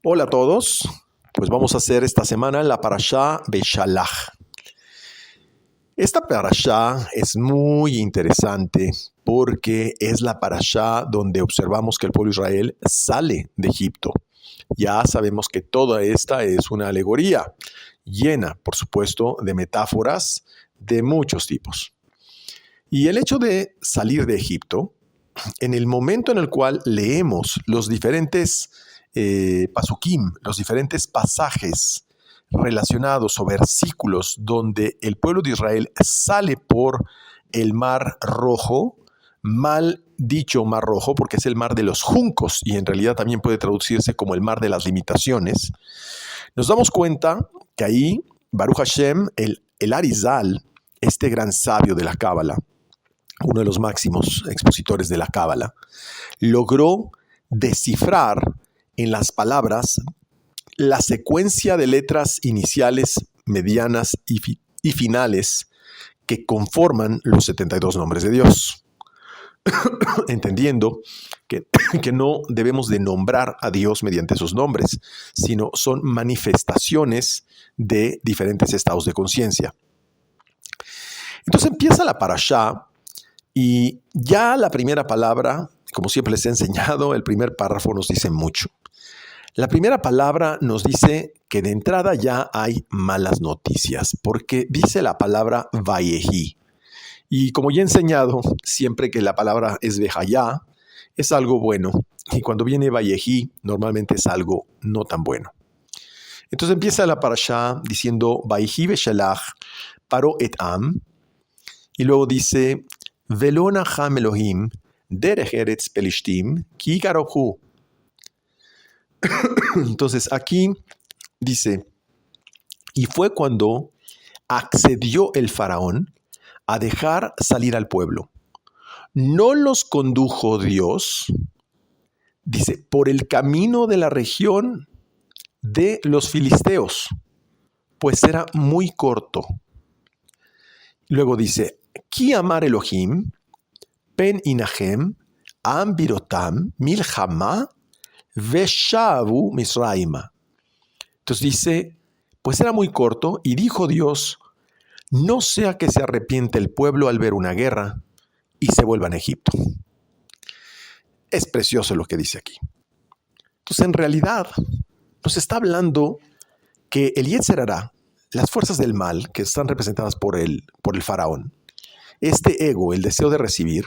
Hola a todos, pues vamos a hacer esta semana la Parashá Beshalach. Esta Parashá es muy interesante porque es la Parashá donde observamos que el pueblo de Israel sale de Egipto. Ya sabemos que toda esta es una alegoría llena, por supuesto, de metáforas de muchos tipos. Y el hecho de salir de Egipto, en el momento en el cual leemos los diferentes pasukim, los diferentes pasajes relacionados o versículos donde el pueblo de Israel sale por el Mar Rojo, mal dicho Mar Rojo porque es el mar de los juncos y en realidad también puede traducirse como el mar de las limitaciones, nos damos cuenta que ahí Baruch Hashem, el Arizal, este gran sabio de la Cábala, uno de los máximos expositores de la Cábala, logró descifrar en las palabras la secuencia de letras iniciales, medianas y finales que conforman los 72 nombres de Dios. Entendiendo que no debemos de nombrar a Dios mediante esos nombres, sino son manifestaciones de diferentes estados de conciencia. Entonces empieza la parashá y ya la primera palabra, como siempre les he enseñado, el primer párrafo nos dice mucho. La primera palabra nos dice que de entrada ya hay malas noticias, porque dice la palabra Vayehi. Y como ya he enseñado, siempre que la palabra es Vejayá, es algo bueno. Y cuando viene Vayehi, normalmente es algo no tan bueno. Entonces empieza la parashá diciendo Vayehi Beshalach Paro et Am. Y luego dice Velo nacham Elohim derech eretz Pelishtim ki garohu. Entonces aquí dice, y fue cuando accedió el faraón a dejar salir al pueblo. No los condujo Dios, dice, por el camino de la región de los filisteos, pues era muy corto. Luego dice, Ki amar Elohim, pen inahem, am birotam, milchama, veshavu misraima. Entonces dice, pues era muy corto y dijo Dios, no sea que se arrepiente el pueblo al ver una guerra y se vuelvan a Egipto. Es precioso lo que dice aquí. Entonces en realidad nos está hablando que el Yetzer Hará, las fuerzas del mal que están representadas por el faraón, este ego, el deseo de recibir,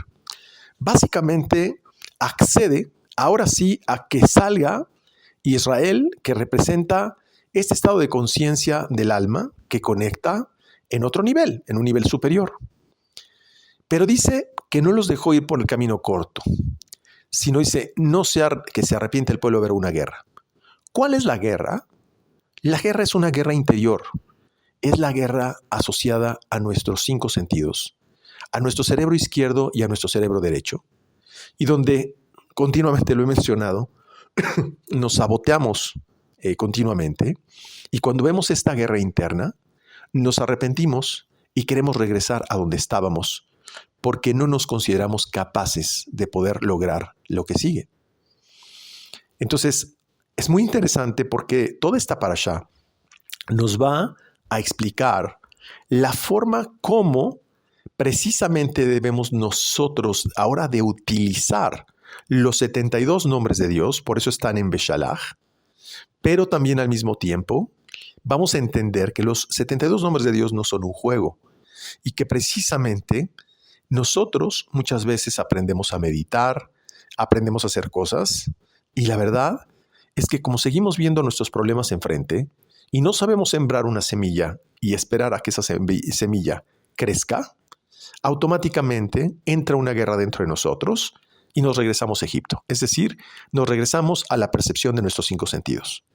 básicamente accede ahora sí a que salga Israel, que representa este estado de conciencia del alma que conecta en otro nivel, en un nivel superior. Pero dice que no los dejó ir por el camino corto, sino dice, no sea que se arrepiente el pueblo de ver una guerra. ¿Cuál es la guerra? La guerra es una guerra interior. Es la guerra asociada a nuestros 5 sentidos, a nuestro cerebro izquierdo y a nuestro cerebro derecho, y donde continuamente lo he mencionado, nos saboteamos continuamente y cuando vemos esta guerra interna, nos arrepentimos y queremos regresar a donde estábamos porque no nos consideramos capaces de poder lograr lo que sigue. Entonces, es muy interesante porque toda esta parashá nos va a explicar la forma como precisamente debemos nosotros ahora de utilizar los 72 nombres de Dios, por eso están en Beshalach, pero también al mismo tiempo vamos a entender que los 72 nombres de Dios no son un juego y que precisamente nosotros muchas veces aprendemos a meditar, aprendemos a hacer cosas y la verdad es que como seguimos viendo nuestros problemas enfrente y no sabemos sembrar una semilla y esperar a que esa semilla crezca, automáticamente entra una guerra dentro de nosotros y nos regresamos a Egipto. Es decir, nos regresamos a la percepción de nuestros 5 sentidos.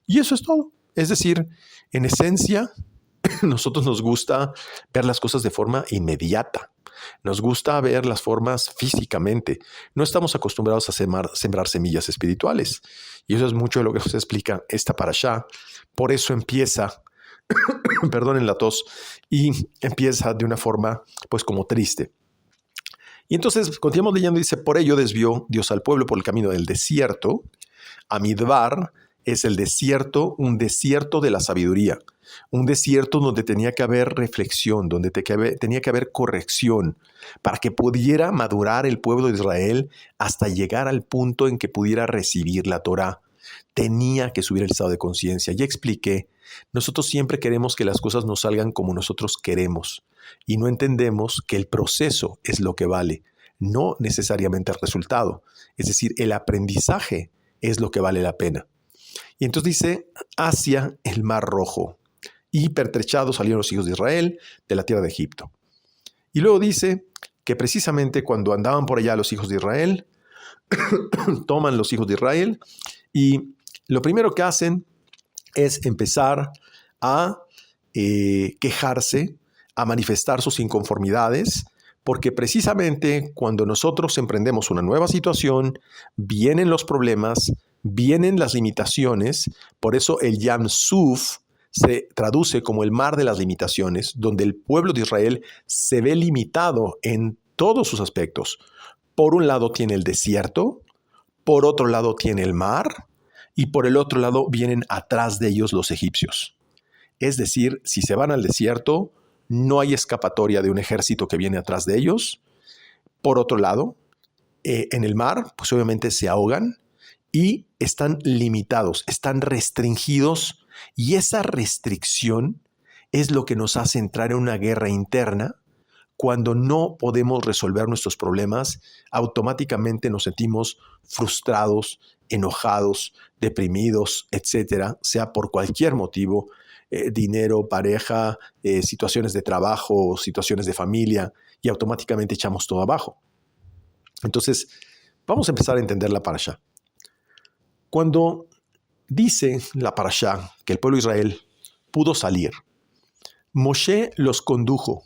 Y eso es todo. Es decir, en esencia, nosotros nos gusta ver las cosas de forma inmediata. Nos gusta ver las formas físicamente. No estamos acostumbrados a sembrar semillas espirituales. Y eso es mucho de lo que nos explica esta parashá. Por eso empieza, perdonen la tos, y empieza de una forma pues como triste. Y entonces continuamos leyendo y dice, por ello desvió Dios al pueblo por el camino del desierto, a Midbar, es el desierto, un desierto de la sabiduría, un desierto donde tenía que haber reflexión, donde tenía que haber corrección, para que pudiera madurar el pueblo de Israel hasta llegar al punto en que pudiera recibir la Torá. Tenía que subir el estado de conciencia. Ya expliqué, nosotros siempre queremos que las cosas nos salgan como nosotros queremos y no entendemos que el proceso es lo que vale, no necesariamente el resultado. Es decir, el aprendizaje es lo que vale la pena. Y entonces dice, hacia el Mar Rojo. Y pertrechados salieron los hijos de Israel de la tierra de Egipto. Y luego dice que precisamente cuando andaban por allá los hijos de Israel, toman los hijos de Israel y lo primero que hacen es empezar a quejarse, a manifestar sus inconformidades, porque precisamente cuando nosotros emprendemos una nueva situación, vienen los problemas, vienen las limitaciones. Por eso el Yam Suf se traduce como el mar de las limitaciones, donde el pueblo de Israel se ve limitado en todos sus aspectos. Por un lado tiene el desierto, por otro lado tiene el mar, y por el otro lado vienen atrás de ellos los egipcios. Es decir, si se van al desierto, no hay escapatoria de un ejército que viene atrás de ellos. Por otro lado, en el mar, pues obviamente se ahogan y están limitados, están restringidos, y esa restricción es lo que nos hace entrar en una guerra interna. Cuando no podemos resolver nuestros problemas, automáticamente nos sentimos frustrados, enojados, deprimidos, etcétera, sea por cualquier motivo, dinero, pareja, situaciones de trabajo, situaciones de familia, y automáticamente echamos todo abajo. Entonces, vamos a empezar a entender la parashá. Cuando dice la parashá que el pueblo de Israel pudo salir, Moshe los condujo,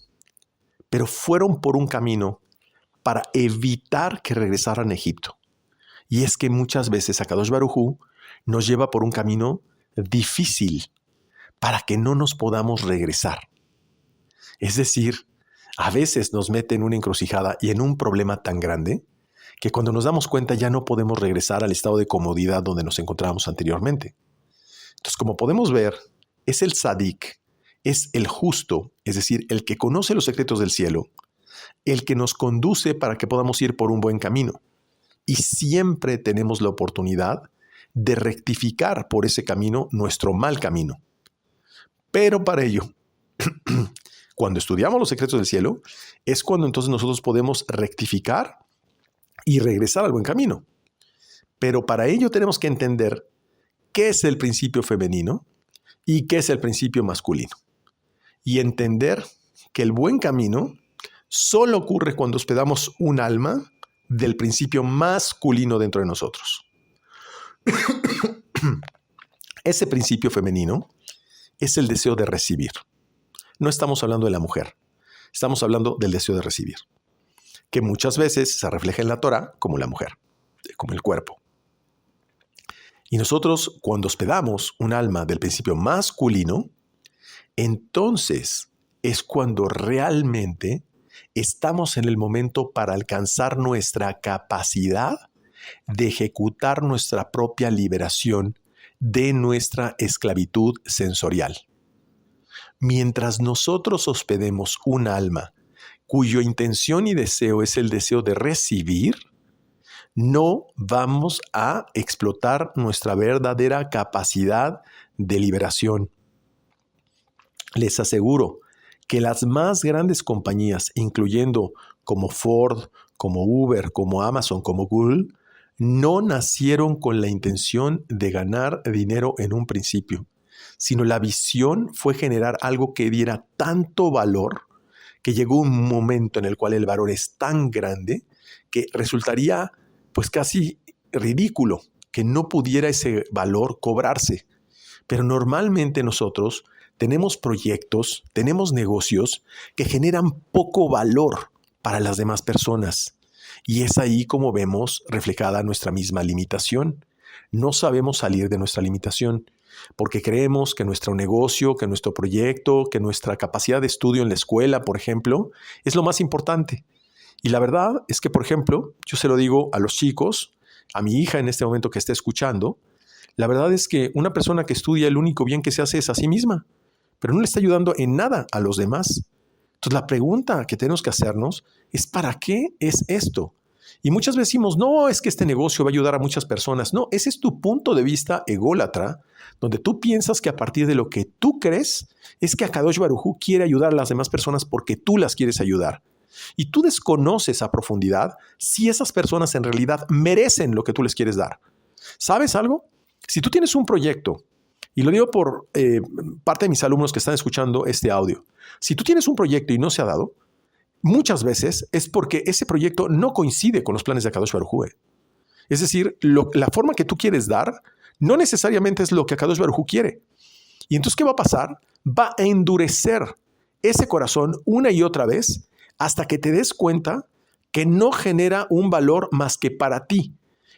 pero fueron por un camino para evitar que regresaran a Egipto. Y es que muchas veces Akadosh Baruj Hu nos lleva por un camino difícil para que no nos podamos regresar. Es decir, a veces nos mete en una encrucijada y en un problema tan grande que cuando nos damos cuenta ya no podemos regresar al estado de comodidad donde nos encontrábamos anteriormente. Entonces, como podemos ver, es el tzadik, es el justo, es decir, el que conoce los secretos del cielo, el que nos conduce para que podamos ir por un buen camino. Y siempre tenemos la oportunidad de rectificar por ese camino nuestro mal camino. Pero para ello, cuando estudiamos los secretos del cielo, es cuando entonces nosotros podemos rectificar y regresar al buen camino. Pero para ello tenemos que entender qué es el principio femenino y qué es el principio masculino. Y entender que el buen camino solo ocurre cuando hospedamos un alma del principio masculino dentro de nosotros. Ese principio femenino es el deseo de recibir. No estamos hablando de la mujer, estamos hablando del deseo de recibir, que muchas veces se refleja en la Torah como la mujer, como el cuerpo. Y nosotros, cuando hospedamos un alma del principio masculino, entonces es cuando realmente estamos en el momento para alcanzar nuestra capacidad de ejecutar nuestra propia liberación de nuestra esclavitud sensorial. Mientras nosotros hospedemos un alma cuya intención y deseo es el deseo de recibir, no vamos a explotar nuestra verdadera capacidad de liberación. Les aseguro que las más grandes compañías, incluyendo como Ford, como Uber, como Amazon, como Google, no nacieron con la intención de ganar dinero en un principio, sino la visión fue generar algo que diera tanto valor que llegó un momento en el cual el valor es tan grande que resultaría pues casi ridículo que no pudiera ese valor cobrarse. Pero normalmente nosotros tenemos proyectos, tenemos negocios que generan poco valor para las demás personas. Y es ahí como vemos reflejada nuestra misma limitación. No sabemos salir de nuestra limitación porque creemos que nuestro negocio, que nuestro proyecto, que nuestra capacidad de estudio en la escuela, por ejemplo, es lo más importante. Y la verdad es que, por ejemplo, yo se lo digo a los chicos, a mi hija en este momento que está escuchando, La verdad es que una persona que estudia, el único bien que se hace es a sí misma, pero no le está ayudando en nada a los demás. Entonces la pregunta que tenemos que hacernos es ¿para qué es esto? Y muchas veces decimos, no, es que este negocio va a ayudar a muchas personas. No, ese es tu punto de vista ególatra, donde tú piensas que a partir de lo que tú crees es que Akadosh Baruj Hu quiere ayudar a las demás personas porque tú las quieres ayudar. Y tú desconoces a profundidad si esas personas en realidad merecen lo que tú les quieres dar. ¿Sabes algo? Si tú tienes un proyecto, y lo digo por parte de mis alumnos que están escuchando este audio, si tú tienes un proyecto y no se ha dado, muchas veces es porque ese proyecto no coincide con los planes de Akadosh Baruj Hu. Es decir, la forma que tú quieres dar no necesariamente es lo que Akadosh Baruj Hu quiere. Y entonces, ¿qué va a pasar? Va a endurecer ese corazón una y otra vez hasta que te des cuenta que no genera un valor más que para ti.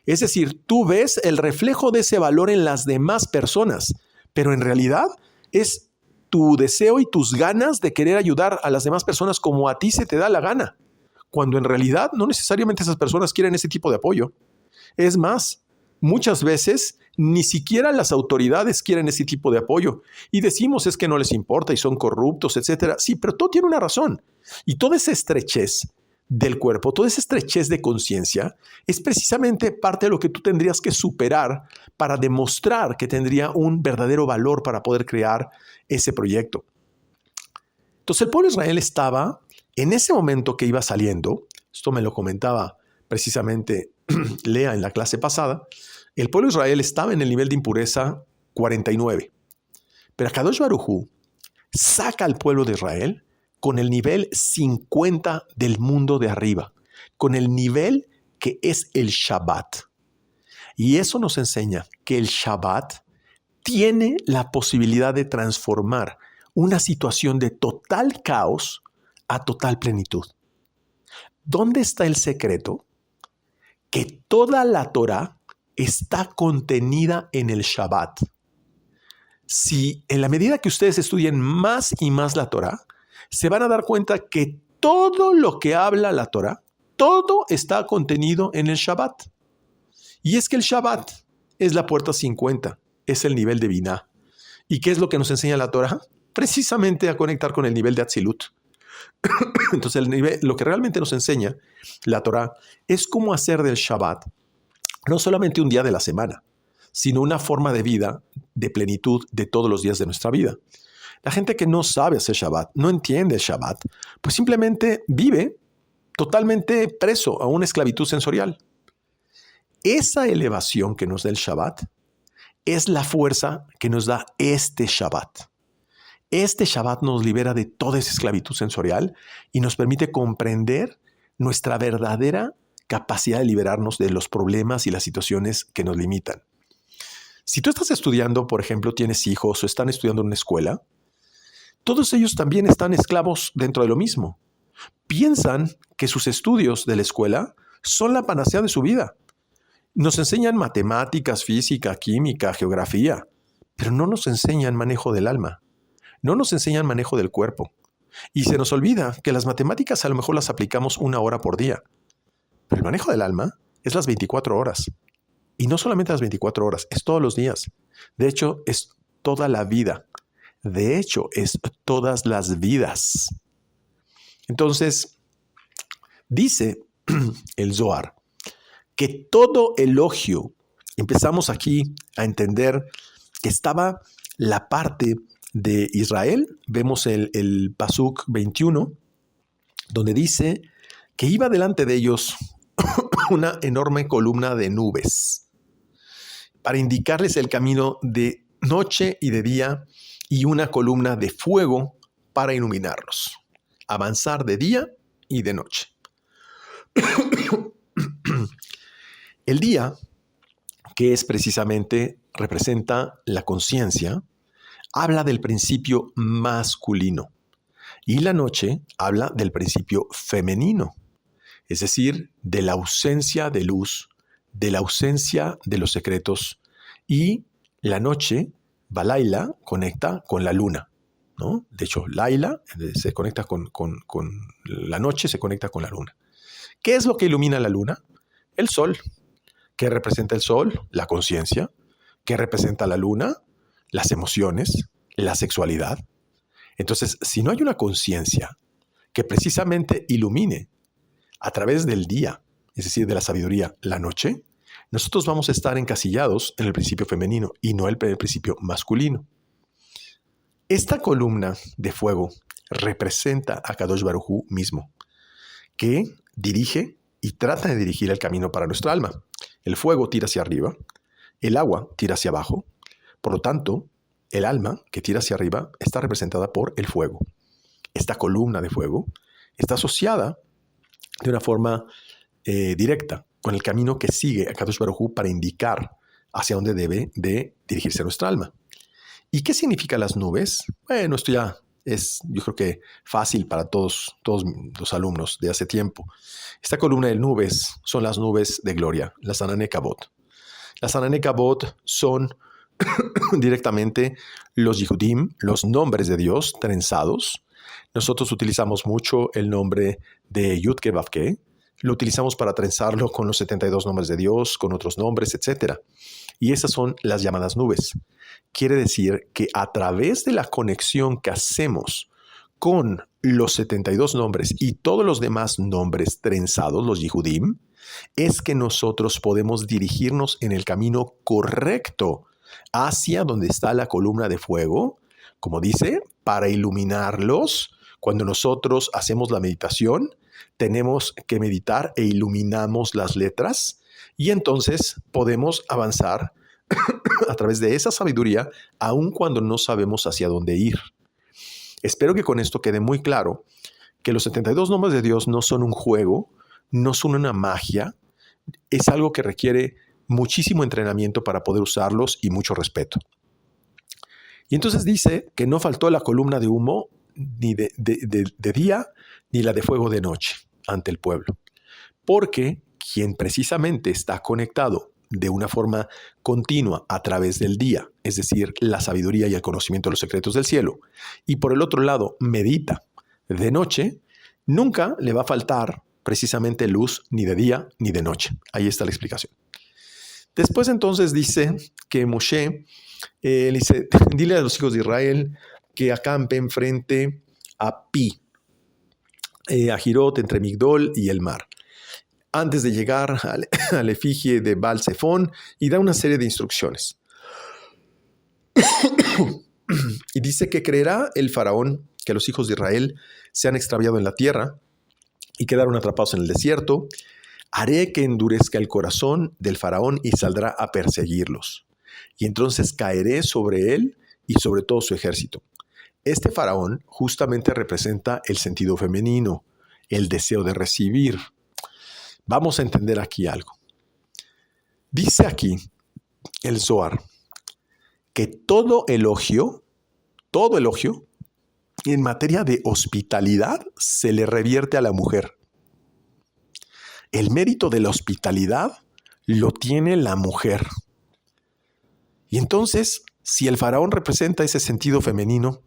Es decir, tú ves el reflejo de ese valor en las demás personas, pero en realidad es tu deseo y tus ganas de querer ayudar a las demás personas como a ti se te da la gana, cuando en realidad no necesariamente esas personas quieren ese tipo de apoyo. Es más, muchas veces ni siquiera las autoridades quieren ese tipo de apoyo y decimos es que no les importa y son corruptos, etcétera. Sí, pero todo tiene una razón. Y toda esa estrechez del cuerpo, toda esa estrechez de conciencia es precisamente parte de lo que tú tendrías que superar para demostrar que tendría un verdadero valor para poder crear ese proyecto. Entonces el pueblo de Israel estaba en ese momento que iba saliendo, esto me lo comentaba precisamente Lea en la clase pasada, el pueblo de Israel estaba en el nivel de impureza 49, pero Akadosh Baruj Hu saca al pueblo de Israel con el nivel 50 del mundo de arriba, con el nivel que es el Shabbat. Y eso nos enseña que el Shabbat tiene la posibilidad de transformar una situación de total caos a total plenitud. ¿Dónde está el secreto? Que toda la Torah está contenida en el Shabbat. Si en la medida que ustedes estudien más y más la Torah, se van a dar cuenta que todo lo que habla la Torah, todo está contenido en el Shabbat. Y es que el Shabbat es la puerta 50, es el nivel de Binah. ¿Y qué es lo que nos enseña la Torah? Precisamente a conectar con el nivel de Atzilut. Entonces, lo que realmente nos enseña la Torah es cómo hacer del Shabbat no solamente un día de la semana, sino una forma de vida de plenitud de todos los días de nuestra vida. La gente que no sabe hacer Shabbat, no entiende el Shabbat, pues simplemente vive totalmente preso a una esclavitud sensorial. Esa elevación que nos da el Shabbat es la fuerza que nos da este Shabbat. Este Shabbat nos libera de toda esa esclavitud sensorial y nos permite comprender nuestra verdadera capacidad de liberarnos de los problemas y las situaciones que nos limitan. Si tú estás estudiando, por ejemplo, tienes hijos o están estudiando en una escuela, todos ellos también están esclavos dentro de lo mismo. Piensan que sus estudios de la escuela son la panacea de su vida. Nos enseñan matemáticas, física, química, geografía, pero no nos enseñan manejo del alma. No nos enseñan manejo del cuerpo. Y se nos olvida que las matemáticas a lo mejor las aplicamos 1 hora por día. Pero el manejo del alma es las 24 horas. Y no solamente las 24 horas, es todos los días. De hecho, es toda la vida. De hecho, es todas las vidas. Entonces, dice el Zohar que todo elogio, empezamos aquí a entender que estaba la parte de Israel. Vemos el Pasuk 21, donde dice que iba delante de ellos una enorme columna de nubes para indicarles el camino de noche y de día y una columna de fuego para iluminarlos. Avanzar de día y de noche. El día, que es precisamente, representa la conciencia, habla del principio masculino y la noche habla del principio femenino, es decir, de la ausencia de luz, de la ausencia de los secretos, y la noche, Balaila, conecta con la luna, ¿no? De hecho, Laila se conecta con la noche, se conecta con la luna. ¿Qué es lo que ilumina la luna? El sol. ¿Qué representa el sol? La conciencia. ¿Qué representa la luna? Las emociones, la sexualidad. Entonces, si no hay una conciencia que precisamente ilumine a través del día, es decir, de la sabiduría, la noche, nosotros vamos a estar encasillados en el principio femenino y no en el principio masculino. Esta columna de fuego representa a Kadosh Baruj Hu mismo, que dirige y trata de dirigir el camino para nuestra alma. El fuego tira hacia arriba, el agua tira hacia abajo. Por lo tanto, el alma que tira hacia arriba está representada por el fuego. Esta columna de fuego está asociada de una forma directa con el camino que sigue a Kadosh Baruj Hu para indicar hacia dónde debe de dirigirse nuestra alma. ¿Y qué significan las nubes? Bueno, esto ya es, yo creo que fácil para todos los alumnos de hace tiempo. Esta columna de nubes son las nubes de gloria, las Anané Kabod. Las Anané Kabod son directamente los Yehudim, los nombres de Dios trenzados. Nosotros utilizamos mucho el nombre de Yud-Ke Vav-Ke. Lo utilizamos para trenzarlo con los 72 nombres de Dios, con otros nombres, etc. Y esas son las llamadas nubes. Quiere decir que a través de la conexión que hacemos con los 72 nombres y todos los demás nombres trenzados, los Yehudim, es que nosotros podemos dirigirnos en el camino correcto hacia donde está la columna de fuego, como dice, para iluminarlos. Cuando nosotros hacemos la meditación, tenemos que meditar e iluminamos las letras y entonces podemos avanzar a través de esa sabiduría, aun cuando no sabemos hacia dónde ir. Espero que con esto quede muy claro que los 72 nombres de Dios no son un juego, no son una magia, es algo que requiere muchísimo entrenamiento para poder usarlos y mucho respeto. Y entonces dice que no faltó la columna de humo ni de día, ni la de fuego de noche ante el pueblo. Porque quien precisamente está conectado de una forma continua a través del día, es decir, la sabiduría y el conocimiento de los secretos del cielo, y por el otro lado medita de noche, nunca le va a faltar precisamente luz ni de día ni de noche. Ahí está la explicación. Después entonces dice que Moshe le dice, dile a los hijos de Israel que acampen frente a Pi, a Jirot, entre Migdol y el mar, antes de llegar al efigie de Baal Zephón, y da una serie de instrucciones. Y dice que creerá el faraón que los hijos de Israel se han extraviado en la tierra y quedaron atrapados en el desierto. Haré que endurezca el corazón del faraón y saldrá a perseguirlos. Y entonces caeré sobre él y sobre todo su ejército. Este faraón justamente representa el sentido femenino, el deseo de recibir. Vamos a entender aquí algo. Dice aquí el Zohar que todo elogio en materia de hospitalidad se le revierte a la mujer. El mérito de la hospitalidad lo tiene la mujer. Y entonces, si el faraón representa ese sentido femenino,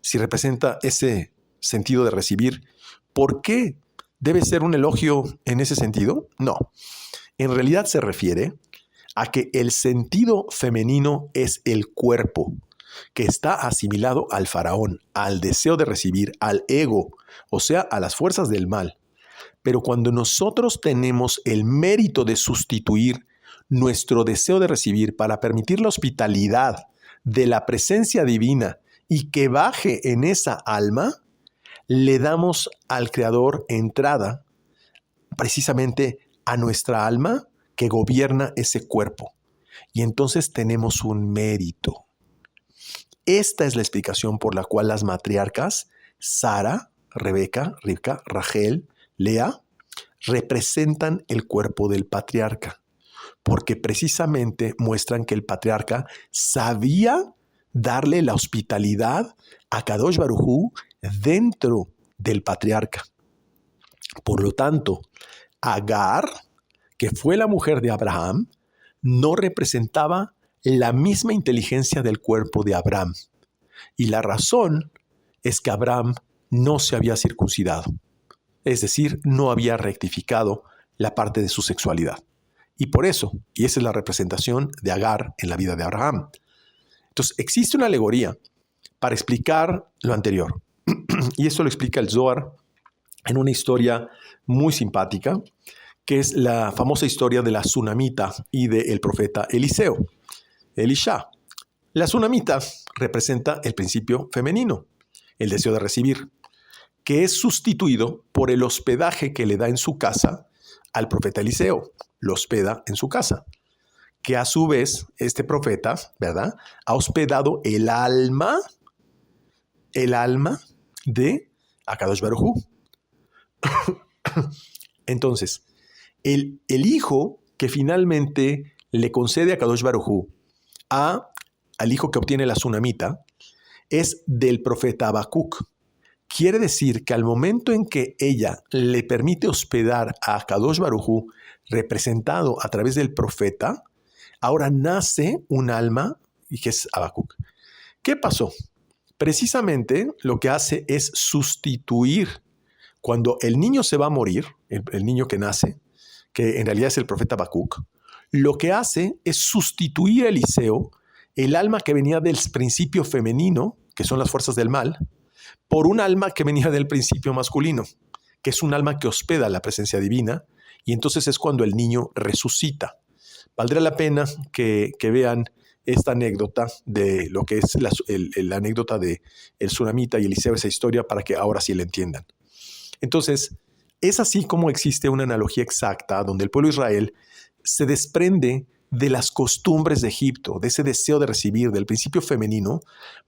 si representa ese sentido de recibir, ¿por qué debe ser un elogio en ese sentido? No. En realidad se refiere a que el sentido femenino es el cuerpo, que está asimilado al faraón, al deseo de recibir, al ego, o sea, a las fuerzas del mal. Pero cuando nosotros tenemos el mérito de sustituir nuestro deseo de recibir para permitir la hospitalidad de la presencia divina y que baje en esa alma, le damos al Creador entrada precisamente a nuestra alma que gobierna ese cuerpo. Y entonces tenemos un mérito. Esta es la explicación por la cual las matriarcas, Sara, Rebeca, Rivka, Rachel, Lea, representan el cuerpo del patriarca, porque precisamente muestran que el patriarca sabía darle la hospitalidad a Kadosh Baruj Hu dentro del patriarca. Por lo tanto, Agar, que fue la mujer de Abraham, no representaba la misma inteligencia del cuerpo de Abraham. Y la razón es que Abraham no se había circuncidado, es decir, no había rectificado la parte de su sexualidad. Y por eso, y esa es la representación de Agar en la vida de Abraham. Entonces, existe una alegoría para explicar lo anterior. Y eso lo explica el Zohar en una historia muy simpática, que es la famosa historia de la tsunamita y del profeta Elisha. La tsunamita representa el principio femenino, el deseo de recibir, que es sustituido por el hospedaje que le da en su casa al profeta Eliseo. Lo hospeda en su casa, que a su vez este profeta, ¿verdad?, ha hospedado el alma de Akadosh Baruj Hu. Entonces, el hijo que finalmente le concede a Akadosh Baruj Hu al hijo que obtiene la tsunamita es del profeta Habacuc. Quiere decir que al momento en que ella le permite hospedar a Akadosh Baruj Hu, representado a través del profeta, ahora nace un alma, y que es Habacuc. ¿Qué pasó? Precisamente lo que hace es sustituir. Cuando el niño se va a morir, el niño que nace, que en realidad es el profeta Habacuc, lo que hace es sustituir a Eliseo, el alma que venía del principio femenino, que son las fuerzas del mal, por un alma que venía del principio masculino, que es un alma que hospeda la presencia divina, y entonces es cuando el niño resucita. Valdría la pena que vean esta anécdota de lo que es la anécdota de el tsunamita y Eliseo, esa historia, para que ahora sí la entiendan. Entonces, es así como existe una analogía exacta donde el pueblo de Israel se desprende de las costumbres de Egipto, de ese deseo de recibir, del principio femenino,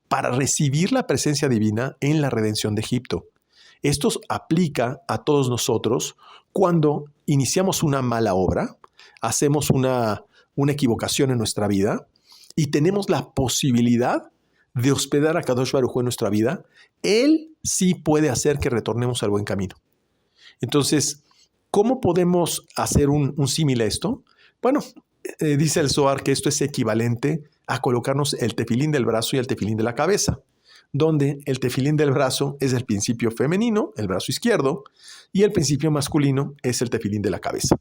para recibir la presencia divina en la redención de Egipto. Esto aplica a todos nosotros cuando iniciamos una mala obra, hacemos una equivocación en nuestra vida y tenemos la posibilidad de hospedar a Kadosh Baruj Hu en nuestra vida. Él sí puede hacer que retornemos al buen camino. Entonces, ¿cómo podemos hacer un símil a esto? Bueno, dice el Zohar que esto es equivalente a colocarnos el tefilín del brazo y el tefilín de la cabeza, donde el tefilín del brazo es el principio femenino, el brazo izquierdo, y el principio masculino es el tefilín de la cabeza.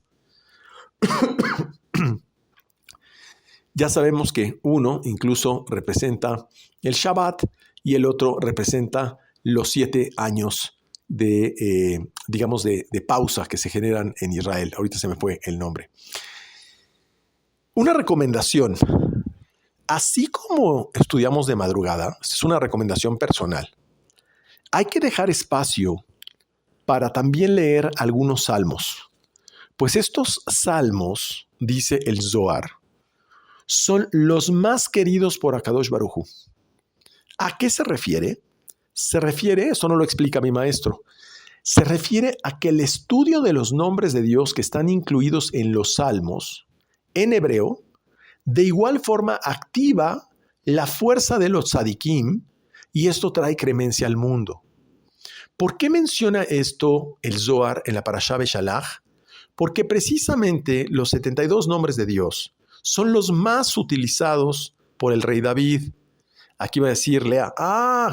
Ya sabemos que uno incluso representa el Shabbat y el otro representa los 7 años de pausa que se generan en Israel. Ahorita se me fue el nombre. Una recomendación, así como estudiamos de madrugada, es una recomendación personal, hay que dejar espacio para también leer algunos salmos. Pues estos salmos, dice el Zohar, son los más queridos por Akadosh Baruj Hu. ¿A qué se refiere? Se refiere, esto no lo explica mi maestro, se refiere a que el estudio de los nombres de Dios que están incluidos en los salmos, en hebreo, de igual forma activa la fuerza de los tzadikim y esto trae cremencia al mundo. ¿Por qué menciona esto el Zohar en la Parashá Beshalach? Porque precisamente los 72 nombres de Dios son los más utilizados por el rey David. Aquí va a decir Lea,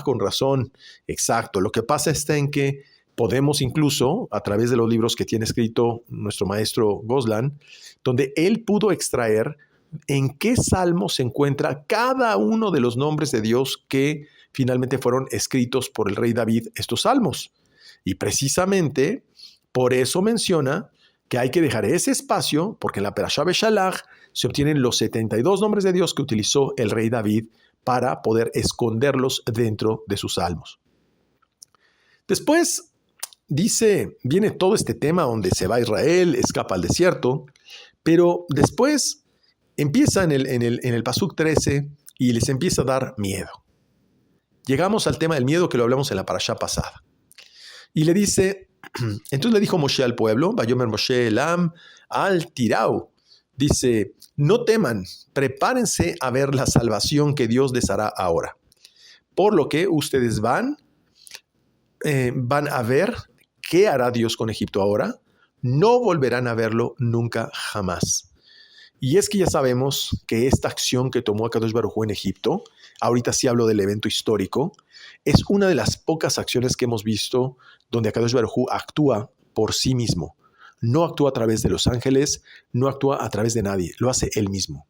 con razón, exacto. Lo que pasa está en que podemos incluso, a través de los libros que tiene escrito nuestro maestro Goslan, donde él pudo extraer en qué salmo se encuentra cada uno de los nombres de Dios que finalmente fueron escritos por el rey David, estos salmos. Y precisamente por eso menciona que hay que dejar ese espacio, porque en la Parashá Beshalach se obtienen los 72 nombres de Dios que utilizó el rey David para poder esconderlos dentro de sus salmos. Después viene todo este tema donde se va a Israel, escapa al desierto, pero después empieza en el Pasuk 13 y les empieza a dar miedo. Llegamos al tema del miedo que lo hablamos en la parashá pasada. Y le dice, entonces le dijo Moshe al pueblo, Vayomer Moshe Elam al Tirau, dice, no teman, prepárense a ver la salvación que Dios les hará ahora. Por lo que ustedes van a ver qué hará Dios con Egipto ahora. No volverán a verlo nunca jamás. Y es que ya sabemos que esta acción que tomó Akadosh Baruj Hu en Egipto, ahorita sí hablo del evento histórico, es una de las pocas acciones que hemos visto donde Akadosh Baruj Hu actúa por sí mismo. no actúa a través de los ángeles, no actúa a través de nadie, lo hace él mismo.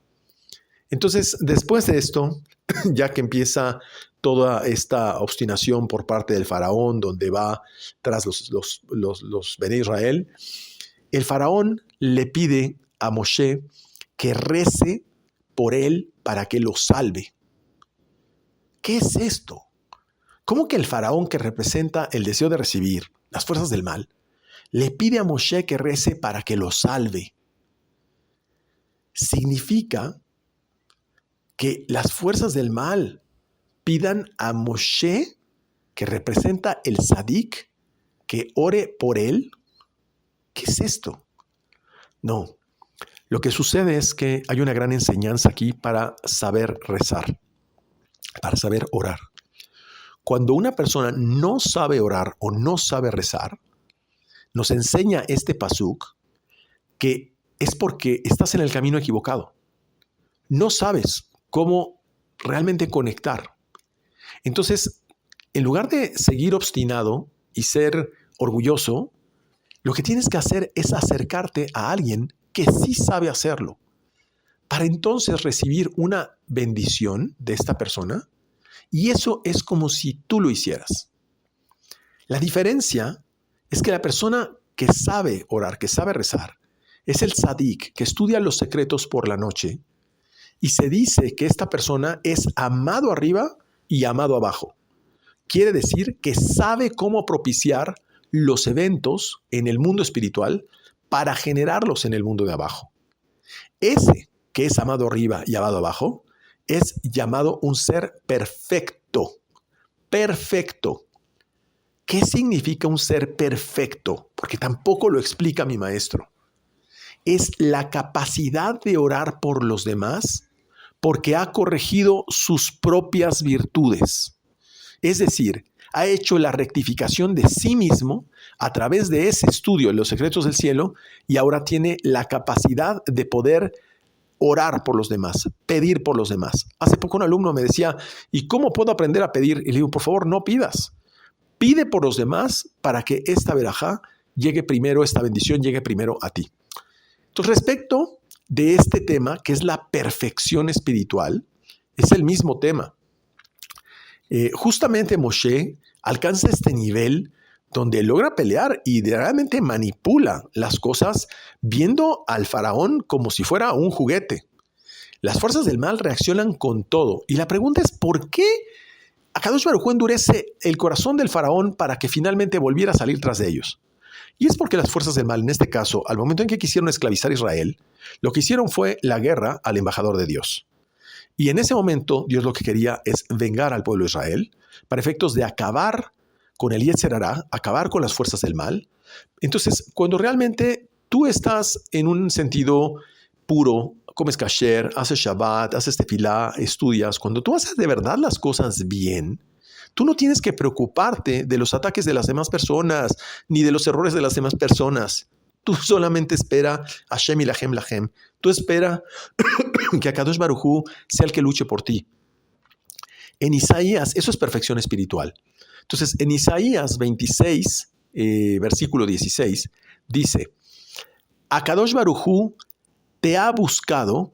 Entonces, después de esto, ya que empieza toda esta obstinación por parte del faraón, donde va tras los Bene Israel, el faraón le pide a Moshe que rece por él para que lo salve. ¿Qué es esto? ¿Cómo que el faraón, que representa el deseo de recibir las fuerzas del mal, le pide a Moshe que rece para que lo salve? Significa que las fuerzas del mal pidan a Moshe, que representa el Sadik, que ore por él. ¿Qué es esto? No. Lo que sucede es que hay una gran enseñanza aquí para saber rezar, para saber orar. Cuando una persona no sabe orar o no sabe rezar, nos enseña este pasuk que es porque estás en el camino equivocado. No sabes cómo realmente conectar. Entonces, en lugar de seguir obstinado y ser orgulloso, lo que tienes que hacer es acercarte a alguien que sí sabe hacerlo, para entonces recibir una bendición de esta persona, y eso es como si tú lo hicieras. La diferencia es que la persona que sabe orar, que sabe rezar, es el tzadik, que estudia los secretos por la noche, y se dice que esta persona es amado arriba y amado abajo. Quiere decir que sabe cómo propiciar los eventos en el mundo espiritual para generarlos en el mundo de abajo. Ese que es amado arriba y amado abajo es llamado un ser perfecto. Perfecto. ¿Qué significa un ser perfecto? Porque tampoco lo explica mi maestro. Es la capacidad de orar por los demás porque ha corregido sus propias virtudes. Es decir, ha hecho la rectificación de sí mismo a través de ese estudio de los secretos del cielo, y ahora tiene la capacidad de poder orar por los demás, pedir por los demás. Hace poco un alumno me decía, ¿y cómo puedo aprender a pedir? Y le digo, por favor, no pidas. Pide por los demás para que esta verajá llegue primero, esta bendición llegue primero a ti. Entonces, respecto de este tema, que es la perfección espiritual, es el mismo tema. Justamente Moshe alcanza este nivel donde logra pelear y realmente manipula las cosas, viendo al faraón como si fuera un juguete. Las fuerzas del mal reaccionan con todo. Y la pregunta es, ¿por qué Akadosh Baruj Hu endurece el corazón del faraón para que finalmente volviera a salir tras de ellos? Y es porque las fuerzas del mal, en este caso, al momento en que quisieron esclavizar a Israel, lo que hicieron fue la guerra al embajador de Dios. Y en ese momento, Dios lo que quería es vengar al pueblo de Israel para efectos de acabar con el Yetzer Hará, acabar con las fuerzas del mal. Entonces, cuando realmente tú estás en un sentido puro, comes kasher, haces Shabbat, haces tefilá, estudias, cuando tú haces de verdad las cosas bien, tú no tienes que preocuparte de los ataques de las demás personas, ni de los errores de las demás personas. Tú solamente espera Hashem y Lahem. Tú espera que Akadosh Baruj Hu sea el que luche por ti. En Isaías, eso es perfección espiritual. Entonces, en Isaías 26, versículo 16, dice, Akadosh Baruj Hu te ha buscado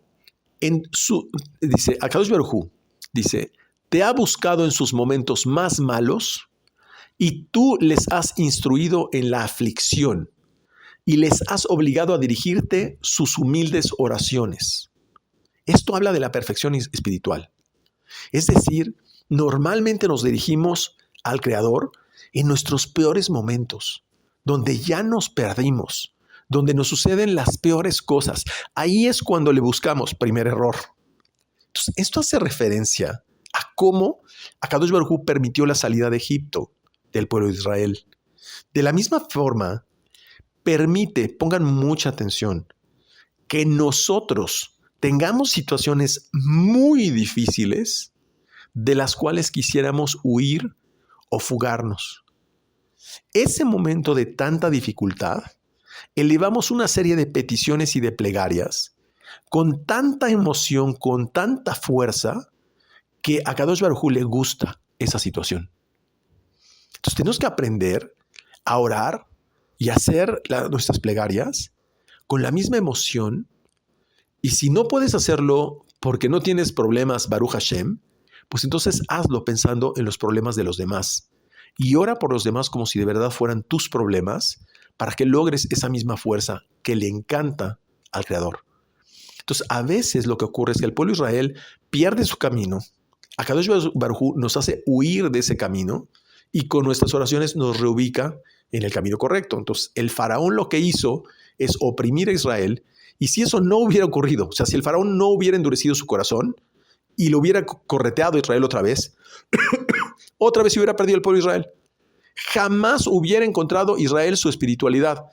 Akadosh Baruj Hu dice, te ha buscado en sus momentos más malos y tú les has instruido en la aflicción y les has obligado a dirigirte sus humildes oraciones. Esto habla de la perfección espiritual. Es decir, normalmente nos dirigimos al Creador en nuestros peores momentos, donde ya nos perdimos, donde nos suceden las peores cosas. Ahí es cuando le buscamos. Primer error. Entonces, esto hace referencia a cómo Akadosh Baruj Hu permitió la salida de Egipto del pueblo de Israel. De la misma forma, permite, pongan mucha atención, que nosotros tengamos situaciones muy difíciles de las cuales quisiéramos huir o fugarnos. Ese momento de tanta dificultad, elevamos una serie de peticiones y de plegarias con tanta emoción, con tanta fuerza, que a Akadosh Baruj Hu le gusta esa situación. Entonces tenemos que aprender a orar y hacer nuestras plegarias con la misma emoción. Y si no puedes hacerlo porque no tienes problemas, Baruch Hashem, pues entonces hazlo pensando en los problemas de los demás. Y ora por los demás como si de verdad fueran tus problemas para que logres esa misma fuerza que le encanta al Creador. Entonces, a veces lo que ocurre es que el pueblo de Israel pierde su camino. Akadosh Baruj Hu nos hace huir de ese camino y con nuestras oraciones nos reubica en el camino correcto. Entonces, el faraón lo que hizo es oprimir a Israel. Y si eso no hubiera ocurrido, o sea, si el faraón no hubiera endurecido su corazón y lo hubiera correteado a Israel otra vez hubiera perdido el pueblo de Israel. Jamás hubiera encontrado Israel su espiritualidad.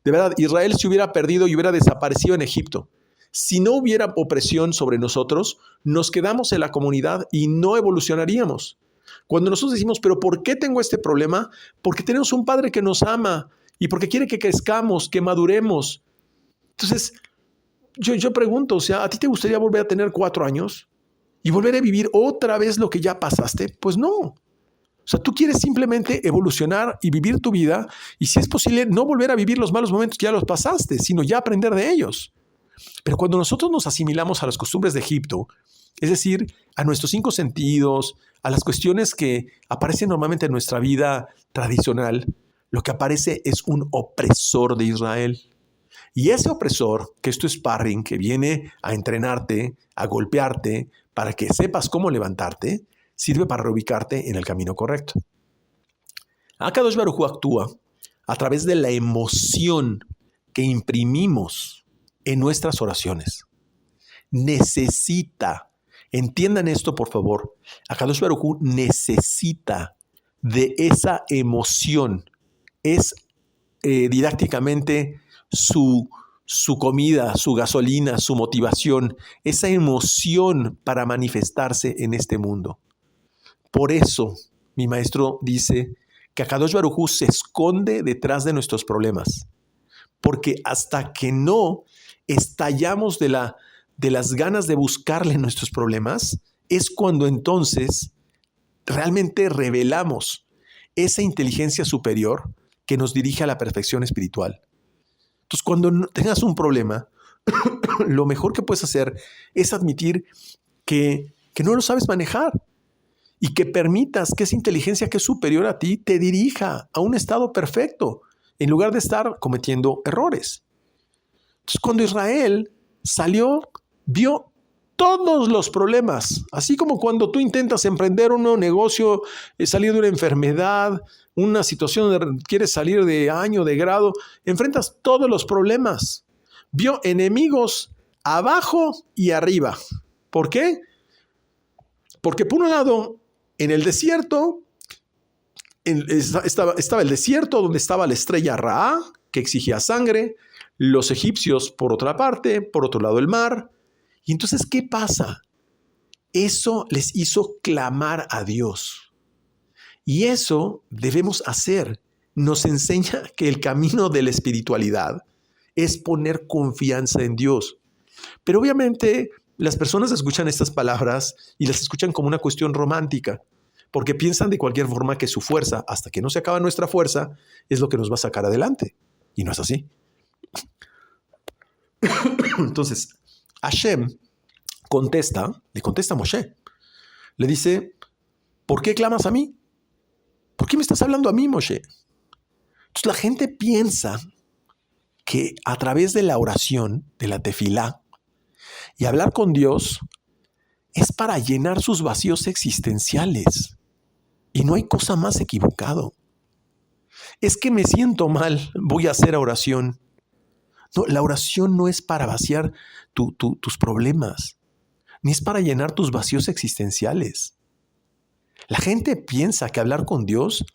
De verdad, Israel se hubiera perdido y hubiera desaparecido en Egipto. Si no hubiera opresión sobre nosotros, nos quedamos en la comunidad y no evolucionaríamos. Cuando nosotros decimos, pero ¿por qué tengo este problema? Porque tenemos un Padre que nos ama y porque quiere que crezcamos, que maduremos. Entonces, yo pregunto, o sea, ¿a ti te gustaría volver a tener 4 años y volver a vivir otra vez lo que ya pasaste? Pues no. O sea, tú quieres simplemente evolucionar y vivir tu vida y si es posible no volver a vivir los malos momentos que ya los pasaste, sino ya aprender de ellos. Pero cuando nosotros nos asimilamos a las costumbres de Egipto, es decir, a nuestros 5 sentidos, a las cuestiones que aparecen normalmente en nuestra vida tradicional, lo que aparece es un opresor de Israel. Y ese opresor, que es tu sparring, que viene a entrenarte, a golpearte, para que sepas cómo levantarte, sirve para reubicarte en el camino correcto. Akadosh Baruj Hu actúa a través de la emoción que imprimimos en nuestras oraciones. Entiendan esto por favor, Akadosh Baruj Hu necesita de esa emoción. Es didácticamente su comida, su gasolina, su motivación, esa emoción para manifestarse en este mundo. Por eso, mi maestro dice que Akadosh Baruj Hu se esconde detrás de nuestros problemas, porque hasta que no estallamos de las ganas de buscarle nuestros problemas, es cuando entonces realmente revelamos esa inteligencia superior que nos dirige a la perfección espiritual. Entonces, cuando tengas un problema, lo mejor que puedes hacer es admitir que no lo sabes manejar y que permitas que esa inteligencia que es superior a ti te dirija a un estado perfecto en lugar de estar cometiendo errores. Entonces, cuando Israel salió, vio todos los problemas, así como cuando tú intentas emprender un nuevo negocio, salir de una enfermedad, una situación donde quieres salir de año, de grado, enfrentas todos los problemas. Vio enemigos abajo y arriba. ¿Por qué? Porque por un lado, en el desierto, estaba el desierto donde estaba la estrella Ra, que exigía sangre, los egipcios por otra parte, por otro lado el mar. Y entonces, ¿qué pasa? Eso les hizo clamar a Dios. Y eso debemos hacer. Nos enseña que el camino de la espiritualidad es poner confianza en Dios. Pero obviamente las personas escuchan estas palabras y las escuchan como una cuestión romántica, porque piensan de cualquier forma que su fuerza, hasta que no se acaba nuestra fuerza, es lo que nos va a sacar adelante. Y no es así. Entonces, Hashem le contesta a Moshe. Le dice, ¿por qué clamas a mí? ¿Por qué me estás hablando a mí, Moshe? Entonces la gente piensa que a través de la oración, de la tefilá, y hablar con Dios es para llenar sus vacíos existenciales. Y no hay cosa más equivocado. Es que me siento mal, voy a hacer oración. No, la oración no es para vaciar tus problemas, ni es para llenar tus vacíos existenciales. La gente piensa que hablar con Dios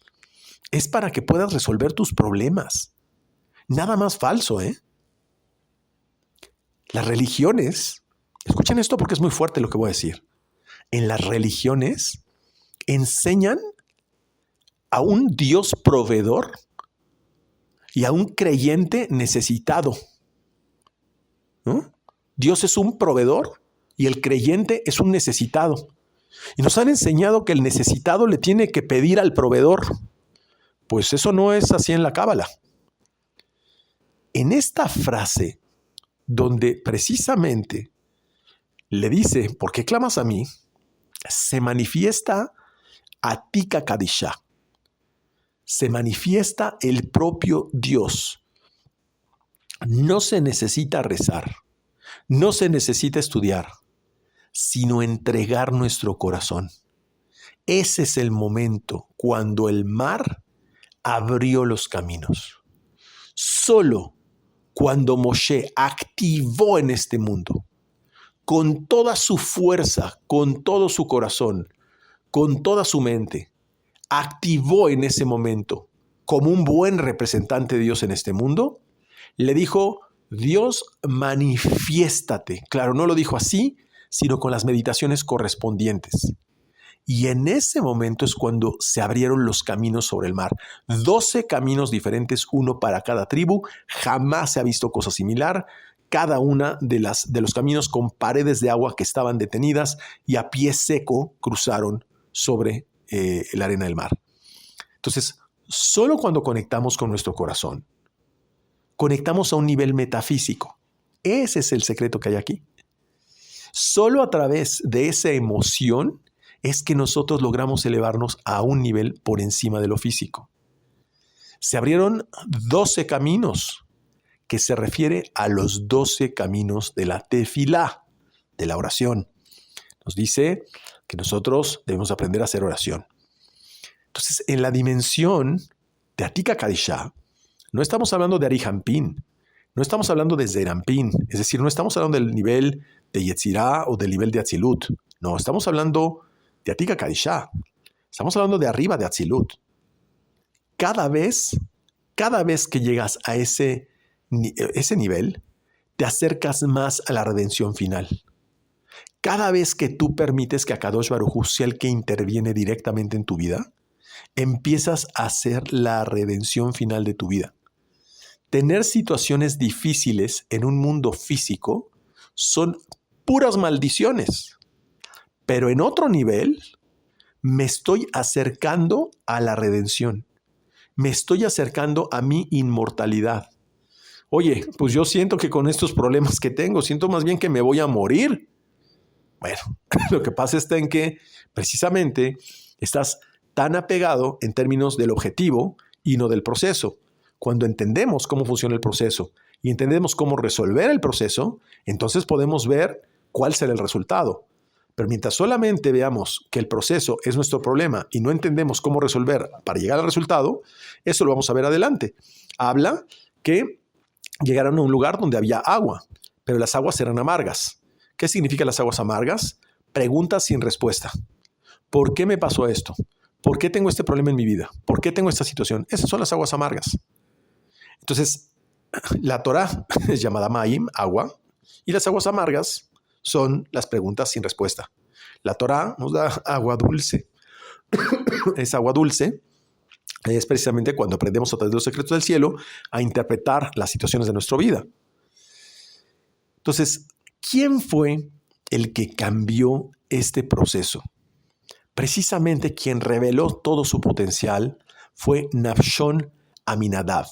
es para que puedas resolver tus problemas. Nada más falso, ¿eh? Las religiones, escuchen esto porque es muy fuerte lo que voy a decir. En las religiones enseñan a un Dios proveedor y a un creyente necesitado, ¿no? Dios es un proveedor y el creyente es un necesitado. Y nos han enseñado que el necesitado le tiene que pedir al proveedor. Pues eso no es así en la cábala. en esta frase, donde precisamente le dice, ¿por qué clamas a mí?, se manifiesta Atika Kadisha, se manifiesta el propio Dios. No se necesita rezar, no se necesita estudiar, sino entregar nuestro corazón. Ese es el momento cuando el mar abrió los caminos. Solo cuando Moshe activó en este mundo, con toda su fuerza, con todo su corazón, con toda su mente, activó en ese momento, como un buen representante de Dios en este mundo, le dijo, Dios, manifiéstate. Claro, no lo dijo así, sino con las meditaciones correspondientes. Y en ese momento es cuando se abrieron los caminos sobre el mar. 12 caminos diferentes, uno para cada tribu. Jamás se ha visto cosa similar. Cada una de los caminos con paredes de agua que estaban detenidas y a pie seco cruzaron sobre la arena del mar. Entonces, solo cuando conectamos con nuestro corazón, conectamos a un nivel metafísico. Ese es el secreto que hay aquí. Solo a través de esa emoción es que nosotros logramos elevarnos a un nivel por encima de lo físico. Se abrieron 12 caminos, que se refiere a los 12 caminos de la tefilá, de la oración. Nos dice que nosotros debemos aprender a hacer oración. Entonces, en la dimensión de Atika Kadisha, no estamos hablando de Arihampin, no estamos hablando de Zerampin, es decir, no estamos hablando del nivel de Yetzirah o del nivel de Atzilut. No, estamos hablando de Atika Kadisha. Estamos hablando de arriba de Atzilut. Cada vez que llegas a ese nivel, te acercas más a la redención final. Cada vez que tú permites que Akadosh Baruj Hu sea el que interviene directamente en tu vida, empiezas a hacer la redención final de tu vida. Tener situaciones difíciles en un mundo físico son puras maldiciones. Pero en otro nivel, me estoy acercando a la redención. Me estoy acercando a mi inmortalidad. Oye, pues yo siento que con estos problemas que tengo, siento más bien que me voy a morir. Bueno, lo que pasa está en que precisamente estás tan apegado en términos del objetivo y no del proceso. Cuando entendemos cómo funciona el proceso y entendemos cómo resolver el proceso, entonces podemos ver cuál será el resultado. Pero mientras solamente veamos que el proceso es nuestro problema y no entendemos cómo resolver para llegar al resultado, eso lo vamos a ver adelante. Habla que llegaron a un lugar donde había agua, pero las aguas eran amargas. ¿Qué significan las aguas amargas? Preguntas sin respuesta. ¿Por qué me pasó esto? ¿Por qué tengo este problema en mi vida? ¿Por qué tengo esta situación? Esas son las aguas amargas. Entonces, la Torah es llamada Maim, agua, y las aguas amargas son las preguntas sin respuesta. La Torah nos da agua dulce. Es agua dulce. Es precisamente cuando aprendemos a través de los secretos del cielo a interpretar las situaciones de nuestra vida. Entonces, ¿quién fue el que cambió este proceso? Precisamente quien reveló todo su potencial fue Nafshon Aminadab,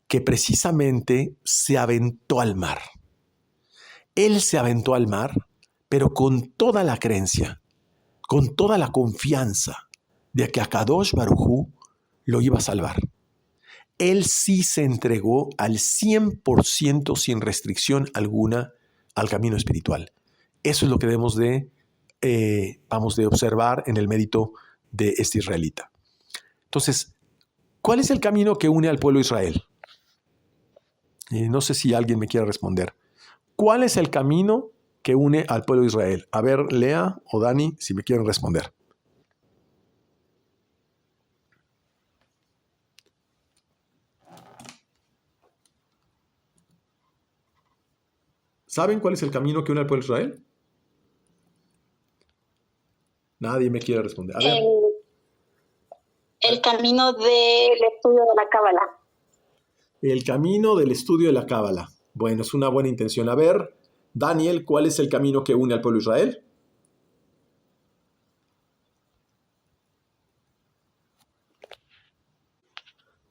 que precisamente se aventó al mar. Él se aventó al mar, pero con toda la creencia, con toda la confianza de que Akadosh Baruj Hu lo iba a salvar. Él sí se entregó al 100% sin restricción alguna al camino espiritual. Eso es lo que debemos de observar en el mérito de este israelita. Entonces, ¿cuál es el camino que une al pueblo de Israel? No sé si alguien me quiere responder. ¿Cuál es el camino que une al pueblo de Israel? A ver, Lea o Dani, si me quieren responder. ¿Saben cuál es el camino que une al pueblo de Israel? Nadie me quiere responder. A ver. El camino del estudio de la Cábala. El camino del estudio de la Cábala. Bueno, es una buena intención. A ver, Daniel, ¿cuál es el camino que une al pueblo de Israel?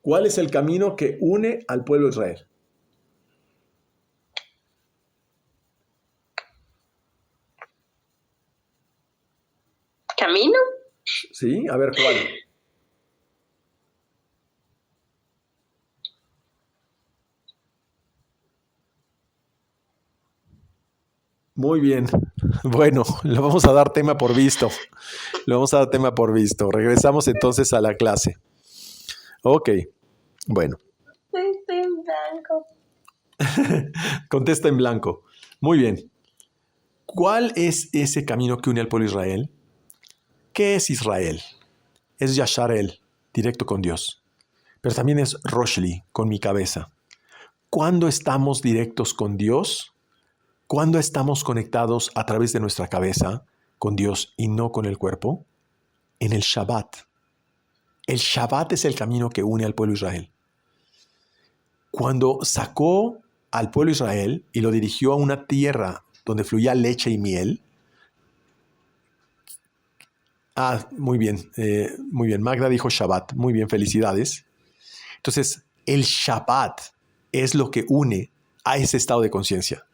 ¿Cuál es el camino que une al pueblo de Israel? ¿Camino? Sí, a ver cuál. Muy bien. Bueno, le vamos a dar tema por visto. Le vamos a dar tema por visto. Regresamos entonces a la clase. Ok, bueno. Estoy en blanco. Contesta en blanco. Muy bien. ¿Cuál es ese camino que une al pueblo de Israel? ¿Qué es Israel? Es Yashar El, directo con Dios. Pero también es Roshli, con mi cabeza. ¿Cuándo estamos directos con Dios? ¿Cuándo estamos conectados a través de nuestra cabeza con Dios y no con el cuerpo? En el Shabbat. El Shabbat es el camino que une al pueblo de Israel. Cuando sacó al pueblo de Israel y lo dirigió a una tierra donde fluía leche y miel. Muy bien, muy bien. Magda dijo Shabbat. Muy bien, felicidades. Entonces, el Shabbat es lo que une a ese estado de conciencia.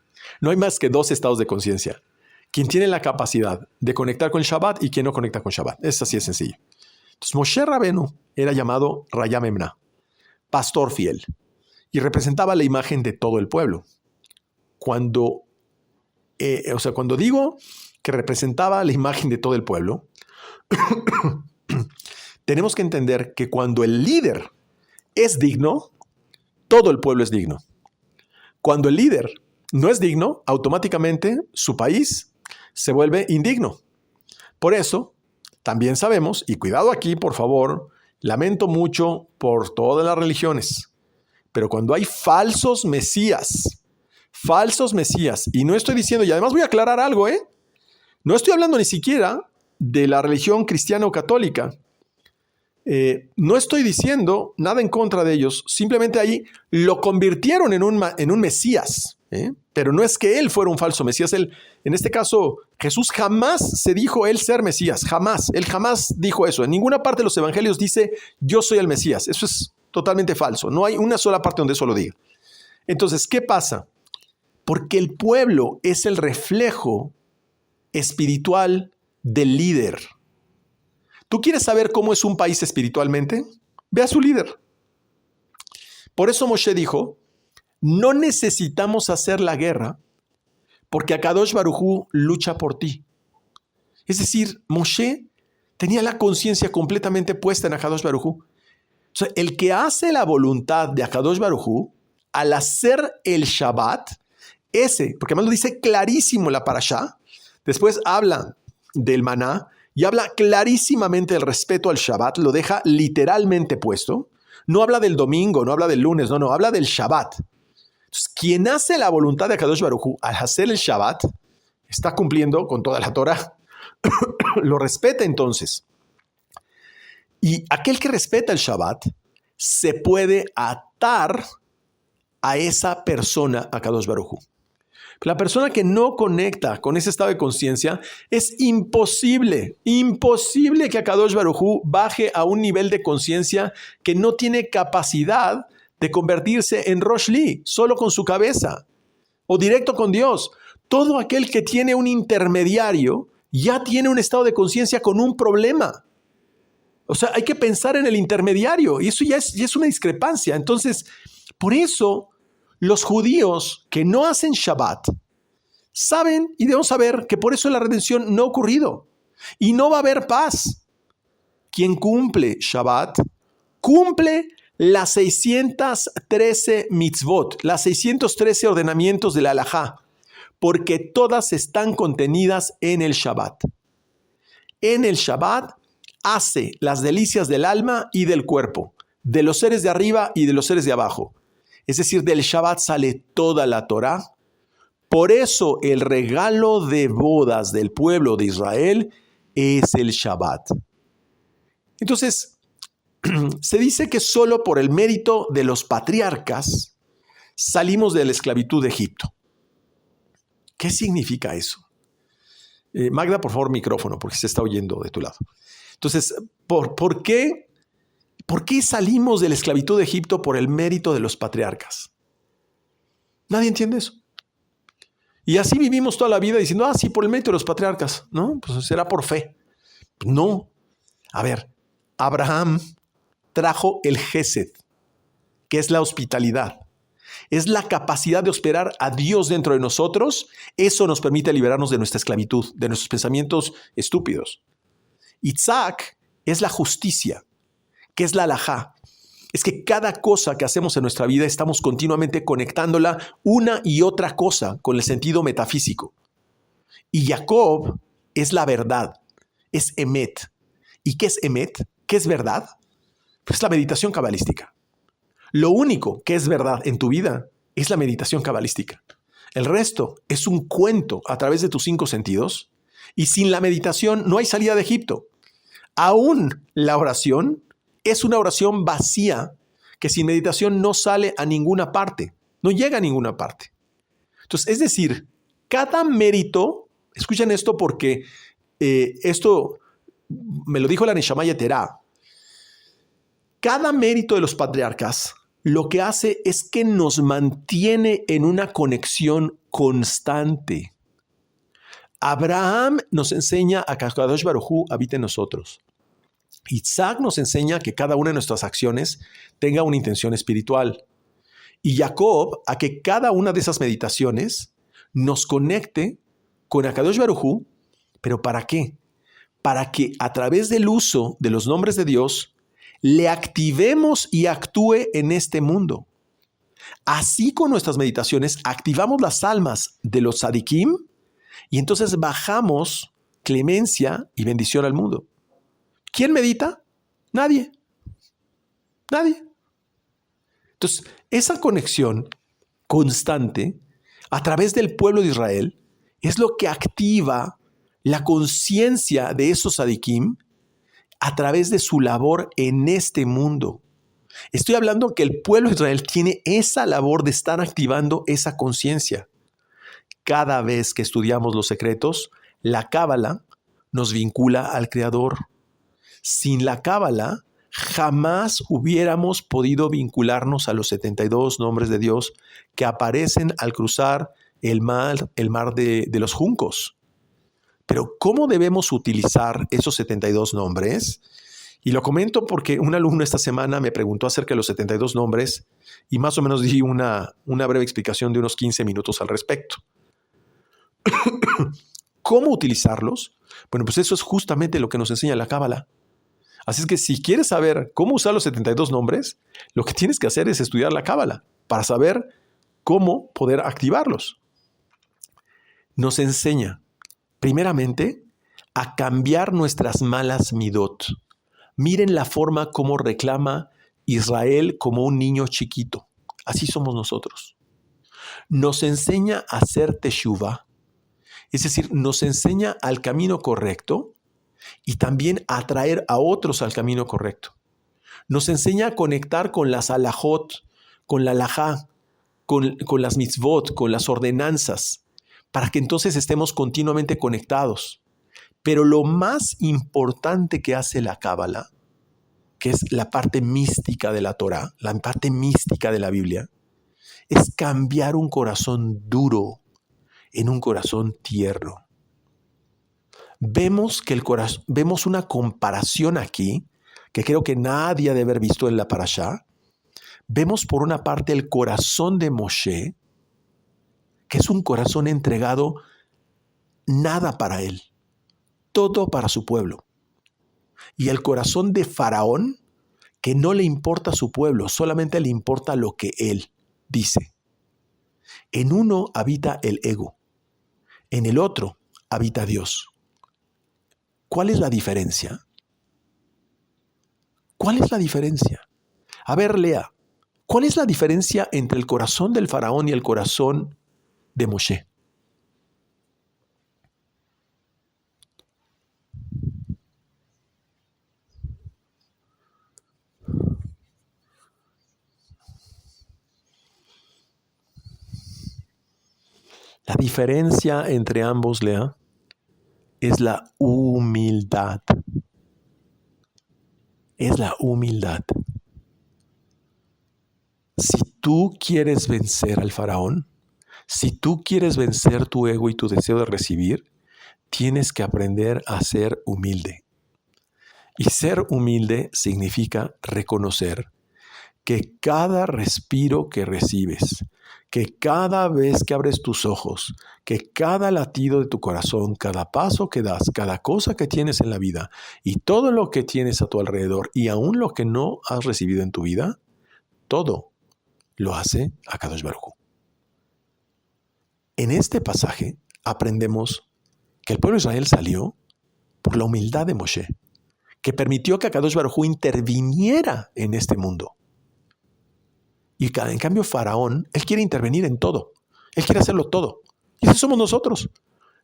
No hay más que dos estados de conciencia. Quien tiene la capacidad de conectar con el Shabbat y quien no conecta con Shabbat. Es así de sencillo. Entonces, Moshe Rabenu era llamado Raya Memna, pastor fiel, y representaba la imagen de todo el pueblo. Cuando digo que representaba la imagen de todo el pueblo, tenemos que entender que cuando el líder es digno, todo el pueblo es digno. Cuando el líder no es digno, automáticamente su país se vuelve indigno. Por eso, también sabemos, y cuidado aquí, por favor, lamento mucho por todas las religiones, pero cuando hay falsos mesías, y no estoy diciendo, y además voy a aclarar algo, no estoy hablando ni siquiera de la religión cristiana o católica. No estoy diciendo nada en contra de ellos, simplemente ahí lo convirtieron en un mesías, pero no es que él fuera un falso mesías. En este caso, Jesús jamás se dijo él ser mesías, jamás. Él jamás dijo eso. En ninguna parte de los evangelios dice yo soy el mesías. Eso es totalmente falso. No hay una sola parte donde eso lo diga. Entonces, ¿qué pasa? Porque el pueblo es el reflejo espiritual del líder. ¿Tú quieres saber cómo es un país espiritualmente? Ve a su líder. Por eso Moshe dijo, no necesitamos hacer la guerra porque Akadosh Baruj Hu lucha por ti. Es decir, Moshe tenía la conciencia completamente puesta en Akadosh Baruj Hu. O sea, el que hace la voluntad de Akadosh Baruj Hu, al hacer el Shabbat, porque además lo dice clarísimo la parashá, después habla del maná y habla clarísimamente del respeto al Shabbat, lo deja literalmente puesto. No habla del domingo, no habla del lunes, no, habla del Shabbat. Entonces, quien hace la voluntad de Akadosh Baruj Hu al hacer el Shabbat, está cumpliendo con toda la Torah. Lo respeta entonces. Y aquel que respeta el Shabbat se puede atar a esa persona, Akadosh Baruj Hu. La persona que no conecta con ese estado de conciencia, es imposible que Akadosh Baruj Hu baje a un nivel de conciencia que no tiene capacidad de convertirse en Roshli, solo con su cabeza, o directo con Dios. Todo aquel que tiene un intermediario ya tiene un estado de conciencia con un problema. O sea, hay que pensar en el intermediario, y eso ya es una discrepancia. Entonces, por eso los judíos que no hacen Shabbat saben y debemos saber que por eso la redención no ha ocurrido y no va a haber paz. Quien cumple Shabbat cumple las 613 mitzvot, las 613 ordenamientos de la halajá, porque todas están contenidas en el Shabbat. En el Shabbat hace las delicias del alma y del cuerpo, de los seres de arriba y de los seres de abajo. Es decir, del Shabbat sale toda la Torá. Por eso el regalo de bodas del pueblo de Israel es el Shabbat. Entonces, se dice que solo por el mérito de los patriarcas salimos de la esclavitud de Egipto. ¿Qué significa eso? Magda, por favor, micrófono, porque se está oyendo de tu lado. Entonces, ¿por qué salimos de la esclavitud de Egipto por el mérito de los patriarcas? Nadie entiende eso. Y así vivimos toda la vida diciendo, sí, por el mérito de los patriarcas, ¿no? Pues será por fe. No. A ver, Abraham trajo el Gesed, que es la hospitalidad. Es la capacidad de hospedar a Dios dentro de nosotros. Eso nos permite liberarnos de nuestra esclavitud, de nuestros pensamientos estúpidos. Isaac es la justicia, que es la halajá. Es que cada cosa que hacemos en nuestra vida estamos continuamente conectándola una y otra cosa con el sentido metafísico. Y Jacob es la verdad, es Emet. ¿Y qué es Emet? ¿Qué es verdad? Pues la meditación cabalística. Lo único que es verdad en tu vida es la meditación cabalística. El resto es un cuento a través de tus 5 sentidos, y sin la meditación no hay salida de Egipto. Aún la oración es una oración vacía que sin meditación no sale a ninguna parte, no llega a ninguna parte. Entonces, es decir, cada mérito, escuchen esto porque esto me lo dijo la Neshama Yeterá, cada mérito de los patriarcas lo que hace es que nos mantiene en una conexión constante. Abraham nos enseña a que Kadosh Baruj Hu habite en nosotros. Isaac nos enseña que cada una de nuestras acciones tenga una intención espiritual. Y Jacob a que cada una de esas meditaciones nos conecte con Akadosh Baruj Hu. ¿Pero para qué? Para que a través del uso de los nombres de Dios le activemos y actúe en este mundo. Así con nuestras meditaciones activamos las almas de los tzadikim y entonces bajamos clemencia y bendición al mundo. ¿Quién medita? Nadie. Nadie. Entonces, esa conexión constante a través del pueblo de Israel es lo que activa la conciencia de esos tzadikim a través de su labor en este mundo. Estoy hablando que el pueblo de Israel tiene esa labor de estar activando esa conciencia. Cada vez que estudiamos los secretos, la Cábala nos vincula al Creador. Sin la Cábala, jamás hubiéramos podido vincularnos a los 72 nombres de Dios que aparecen al cruzar el mar de los juncos. Pero ¿cómo debemos utilizar esos 72 nombres? Y lo comento porque un alumno esta semana me preguntó acerca de los 72 nombres y más o menos di una breve explicación de unos 15 minutos al respecto. ¿Cómo utilizarlos? Bueno, pues eso es justamente lo que nos enseña la Cábala. Así es que si quieres saber cómo usar los 72 nombres, lo que tienes que hacer es estudiar la Cábala para saber cómo poder activarlos. Nos enseña primeramente, a cambiar nuestras malas midot. Miren la forma como reclama Israel como un niño chiquito. Así somos nosotros. Nos enseña a hacer teshuvah, es decir, nos enseña al camino correcto y también a atraer a otros al camino correcto. Nos enseña a conectar con las halajot, con la halajá, con las mitzvot, con las ordenanzas, para que entonces estemos continuamente conectados. Pero lo más importante que hace la Cábala, que es la parte mística de la Torá, la parte mística de la Biblia, es cambiar un corazón duro en un corazón tierno. Vemos una comparación aquí, que creo que nadie ha de haber visto en la Parashá. Vemos por una parte el corazón de Moshe, que es un corazón entregado nada para él, todo para su pueblo. Y el corazón de Faraón, que no le importa su pueblo, solamente le importa lo que él dice. En uno habita el ego, en el otro habita Dios. ¿Cuál es la diferencia? ¿Cuál es la diferencia? A ver, Lea, ¿cuál es la diferencia entre el corazón del Faraón y el corazón de Moshe? La diferencia entre ambos, Lea, es la humildad. Es la humildad. Si tú quieres vencer al Faraón, si tú quieres vencer tu ego y tu deseo de recibir, tienes que aprender a ser humilde. Y ser humilde significa reconocer que cada respiro que recibes, que cada vez que abres tus ojos, que cada latido de tu corazón, cada paso que das, cada cosa que tienes en la vida y todo lo que tienes a tu alrededor y aún lo que no has recibido en tu vida, todo lo hace Akadosh Baruj Hu. En este pasaje aprendemos que el pueblo de Israel salió por la humildad de Moshe, que permitió que Akadosh Baruj Hu interviniera en este mundo. Y en cambio Faraón, él quiere intervenir en todo. Él quiere hacerlo todo. Y eso somos nosotros.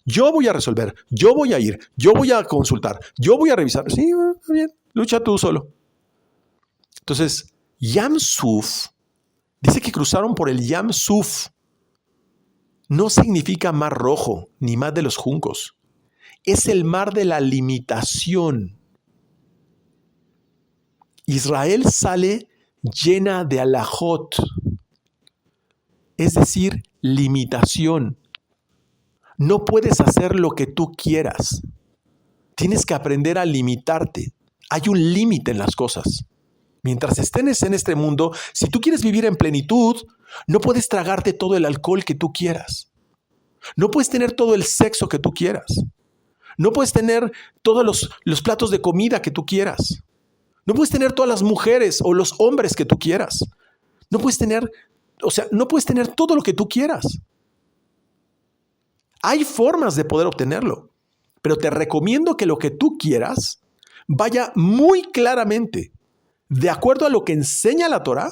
Yo voy a resolver, yo voy a ir, yo voy a consultar, yo voy a revisar. Sí, está bien, lucha tú solo. Entonces, Yam Suf, dice que cruzaron por el Yam Suf. No significa mar rojo, ni mar de los juncos. Es el mar de la limitación. Israel sale llena de alajot, es decir, limitación. No puedes hacer lo que tú quieras. Tienes que aprender a limitarte. Hay un límite en las cosas. Mientras estés en este mundo, si tú quieres vivir en plenitud, no puedes tragarte todo el alcohol que tú quieras. No puedes tener todo el sexo que tú quieras. No puedes tener todos los platos de comida que tú quieras. No puedes tener todas las mujeres o los hombres que tú quieras. No puedes tener todo lo que tú quieras. Hay formas de poder obtenerlo, pero te recomiendo que lo que tú quieras vaya muy claramente de acuerdo a lo que enseña la Torah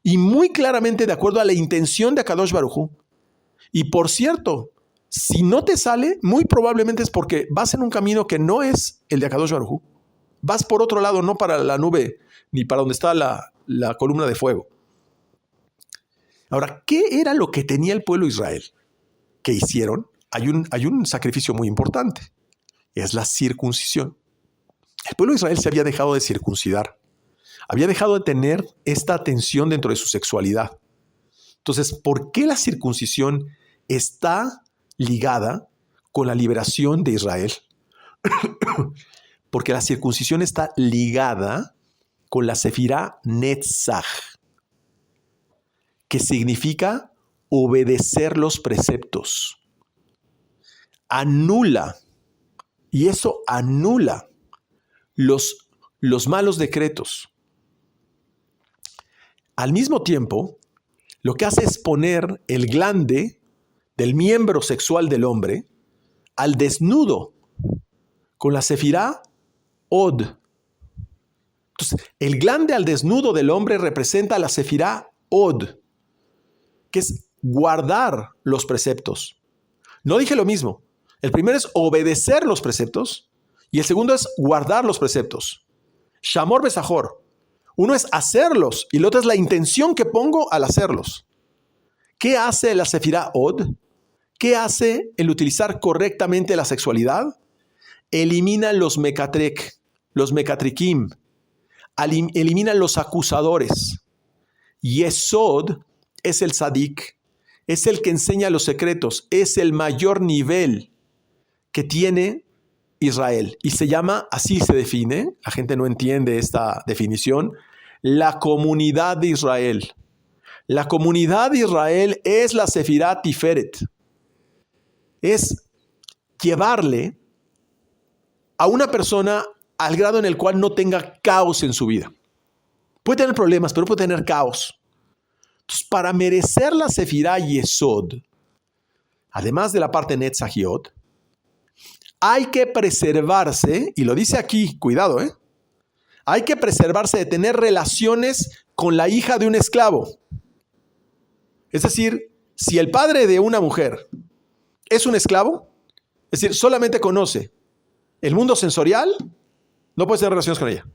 y muy claramente de acuerdo a la intención de Akadosh Baruj Hu. Y por cierto, si no te sale, muy probablemente es porque vas en un camino que no es el de Akadosh Baruj Hu. Vas por otro lado, no para la nube, ni para donde está la columna de fuego. Ahora, ¿qué era lo que tenía el pueblo de Israel? ¿Qué hicieron? Hay un sacrificio muy importante. Es la circuncisión. El pueblo de Israel se había dejado de circuncidar. Había dejado de tener esta atención dentro de su sexualidad. Entonces, ¿por qué la circuncisión está ligada con la liberación de Israel? Porque la circuncisión está ligada con la Sefirá Netzach, que significa obedecer los preceptos. Anula, y eso anula los malos decretos. Al mismo tiempo, lo que hace es poner el glande del miembro sexual del hombre al desnudo con la Sefirá Od. Entonces, el glande al desnudo del hombre representa la Sefirá Od, que es guardar los preceptos. No dije lo mismo. El primero es obedecer los preceptos y el segundo es guardar los preceptos. Shamor besajor. Uno es hacerlos y el otro es la intención que pongo al hacerlos. ¿Qué hace la Sefirá Od? ¿Qué hace el utilizar correctamente la sexualidad? Elimina los mekatrek, los mekatrikim, elimina los acusadores. Yesod es el sadik, es el que enseña los secretos, es el mayor nivel que tiene Israel. Y se llama, así se define, la gente no entiende esta definición, la comunidad de Israel. La comunidad de Israel es la Sefirá Tiferet. Es llevarle a una persona al grado en el cual no tenga caos en su vida. Puede tener problemas, pero puede tener caos. Entonces, para merecer la Sefirá Yesod, además de la parte Netzahiot, hay que preservarse, y lo dice aquí, cuidado, hay que preservarse de tener relaciones con la hija de un esclavo. Es decir, si el padre de una mujer es un esclavo, es decir, solamente conoce el mundo sensorial, no puede tener relaciones con ella.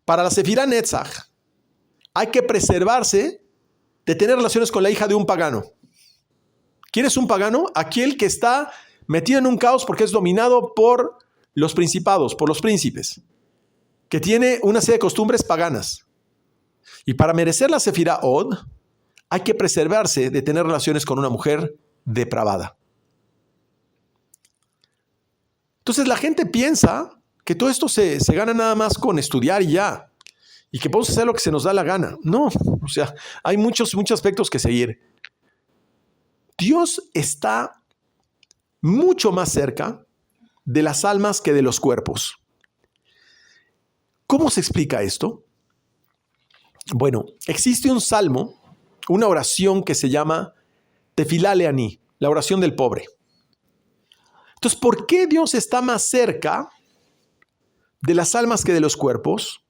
Para la Sefirá Netzach, hay que preservarse de tener relaciones con la hija de un pagano. ¿Quién es un pagano? Aquel que está metido en un caos porque es dominado por los principados, por los príncipes, que tiene una serie de costumbres paganas. Y para merecer la Sefirá Od, hay que preservarse de tener relaciones con una mujer depravada. Entonces la gente piensa que todo esto se gana nada más con estudiar y ya, y que podemos hacer lo que se nos da la gana. No, o sea, hay muchos aspectos que seguir. Dios está mucho más cerca de las almas que de los cuerpos. ¿Cómo se explica esto? Bueno, existe un salmo, una oración que se llama Tefilá Leaní, la oración del pobre. Entonces, ¿por qué Dios está más cerca de las almas que de los cuerpos?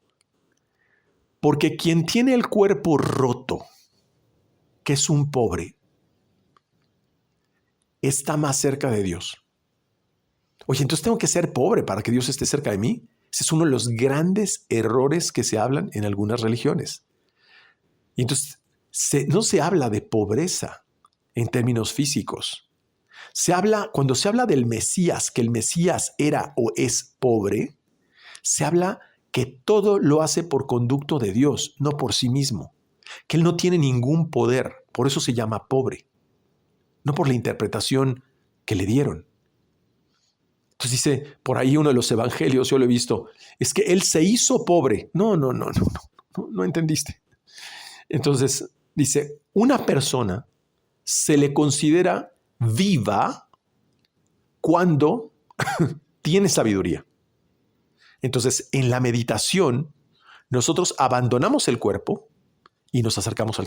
Porque quien tiene el cuerpo roto, que es un pobre, está más cerca de Dios. Oye, entonces tengo que ser pobre para que Dios esté cerca de mí. Ese es uno de los grandes errores que se hablan en algunas religiones. Y entonces no se habla de pobreza en términos físicos. Cuando se habla del Mesías, que el Mesías era o es pobre, se habla que todo lo hace por conducto de Dios, no por sí mismo. Que Él no tiene ningún poder, por eso se llama pobre. No por la interpretación que le dieron. Entonces dice, por ahí uno de los evangelios, yo lo he visto, es que Él se hizo pobre. No entendiste. Entonces dice, una persona se le considera viva cuando tiene sabiduría. Entonces, en la meditación, nosotros abandonamos el cuerpo y nos acercamos al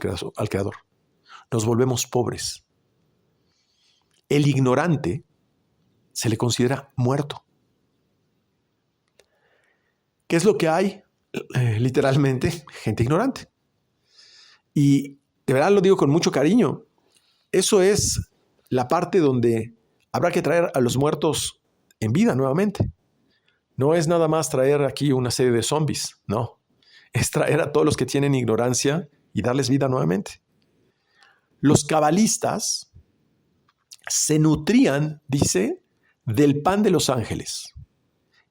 Creador. Nos volvemos pobres. El ignorante se le considera muerto. ¿Qué es lo que hay? Literalmente, gente ignorante. Y de verdad lo digo con mucho cariño. Eso es la parte donde habrá que traer a los muertos en vida nuevamente. No es nada más traer aquí una serie de zombies, no. Es traer a todos los que tienen ignorancia y darles vida nuevamente. Los cabalistas se nutrían, dice, del pan de los ángeles,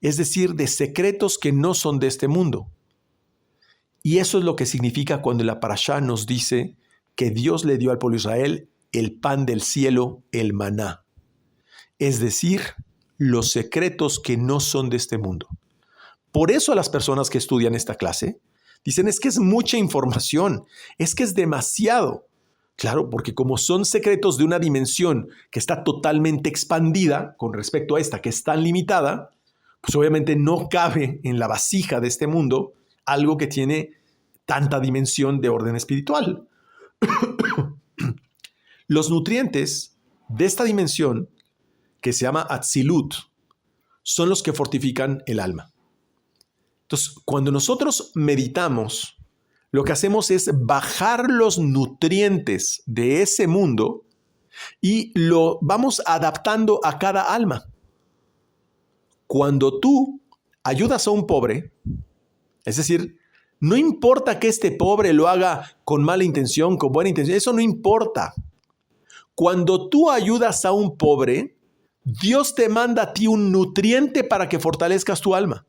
es decir, de secretos que no son de este mundo. Y eso es lo que significa cuando la parashá nos dice que Dios le dio al pueblo de Israel el pan del cielo, el maná. Es decir, los secretos que no son de este mundo. Por eso a las personas que estudian esta clase dicen, es que es mucha información, es que es demasiado. Claro, porque como son secretos de una dimensión que está totalmente expandida con respecto a esta que es tan limitada, pues obviamente no cabe en la vasija de este mundo algo que tiene tanta dimensión de orden espiritual. Los nutrientes de esta dimensión, que se llama Atzilut, son los que fortifican el alma. Entonces, cuando nosotros meditamos, lo que hacemos es bajar los nutrientes de ese mundo y lo vamos adaptando a cada alma. Cuando tú ayudas a un pobre, es decir, no importa que este pobre lo haga con mala intención, con buena intención, eso no importa. Cuando tú ayudas a un pobre, Dios te manda a ti un nutriente para que fortalezcas tu alma.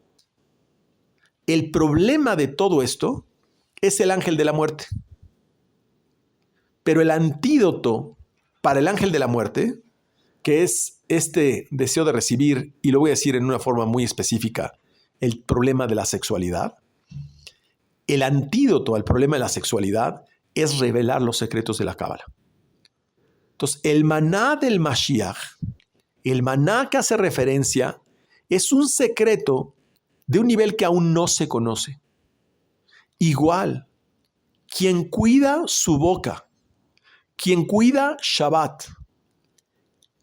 El problema de todo esto es el ángel de la muerte. Pero el antídoto para el ángel de la muerte, que es este deseo de recibir, y lo voy a decir en una forma muy específica, el problema de la sexualidad. El antídoto al problema de la sexualidad es revelar los secretos de la Cábala. Entonces, el maná del Mashiach, el maná que hace referencia, es un secreto de un nivel que aún no se conoce. Igual, quien cuida su boca, quien cuida Shabbat,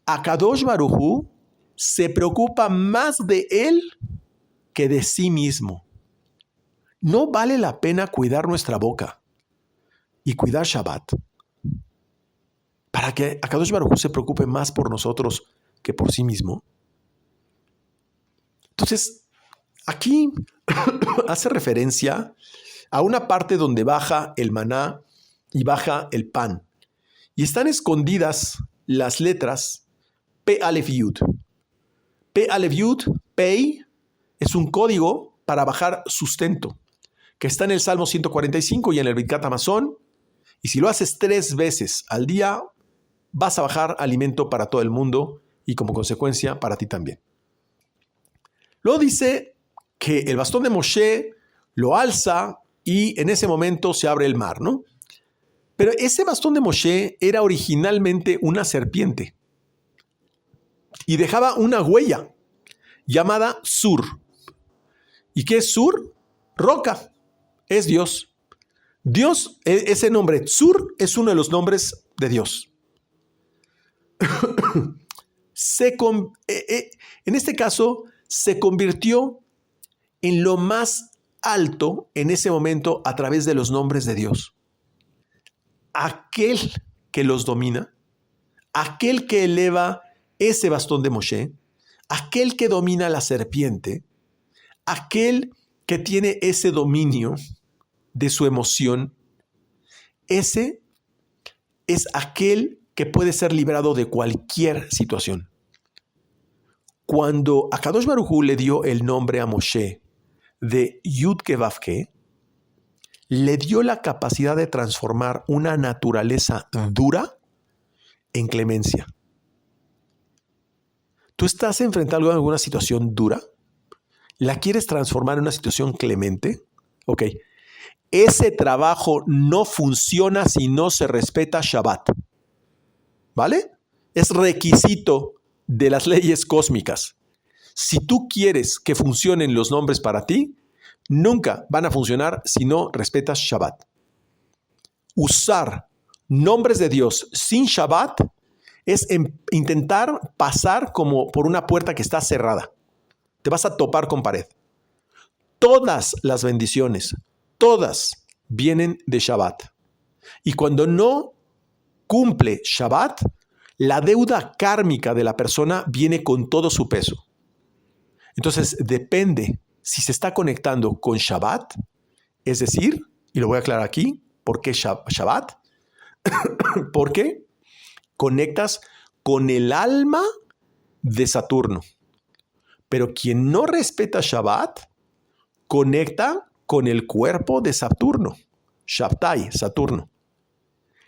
Akadosh Baruj Hu se preocupa más de él que de sí mismo. No vale la pena cuidar nuestra boca y cuidar Shabbat para que Akadosh Baruj Hu se preocupe más por nosotros que por sí mismo. Entonces, aquí hace referencia a una parte donde baja el maná y baja el pan. Y están escondidas las letras P Alef Yud. P Alef Yud, Pei, es un código para bajar sustento, que está en el Salmo 145 y en el Birkat Hamazon. Y si lo haces 3 veces al día, vas a bajar alimento para todo el mundo y como consecuencia para ti también. Luego dice que el bastón de Moshe lo alza y en ese momento se abre el mar, ¿no? Pero ese bastón de Moshe era originalmente una serpiente y dejaba una huella llamada Sur. ¿Y qué es Sur? Roca. Es Dios. Dios, ese nombre, Sur, es uno de los nombres de Dios. En este caso, se convirtió en lo más alto en ese momento a través de los nombres de Dios. Aquel que los domina, aquel que eleva ese bastón de Moshe, aquel que domina la serpiente, aquel que tiene ese dominio de su emoción, ese es aquel que puede ser librado de cualquier situación. Cuando Akadosh Baruj Hu le dio el nombre a Moshe de Yud-Ke Vav-Ke, le dio la capacidad de transformar una naturaleza dura en clemencia. ¿Tú estás enfrentando alguna situación dura? ¿La quieres transformar en una situación clemente? Ok. Ese trabajo no funciona si no se respeta Shabbat. ¿Vale? Es requisito de las leyes cósmicas. Si tú quieres que funcionen los nombres para ti, nunca van a funcionar si no respetas Shabbat. Usar nombres de Dios sin Shabbat es intentar pasar como por una puerta que está cerrada. Te vas a topar con pared. Todas las bendiciones, todas vienen de Shabbat. Y cuando no cumple Shabbat, la deuda kármica de la persona viene con todo su peso. Entonces, depende si se está conectando con Shabbat, es decir, y lo voy a aclarar aquí, ¿por qué Shabbat? Porque conectas con el alma de Saturno. Pero quien no respeta Shabbat, conecta con el cuerpo de Saturno, Shabtai, Saturno.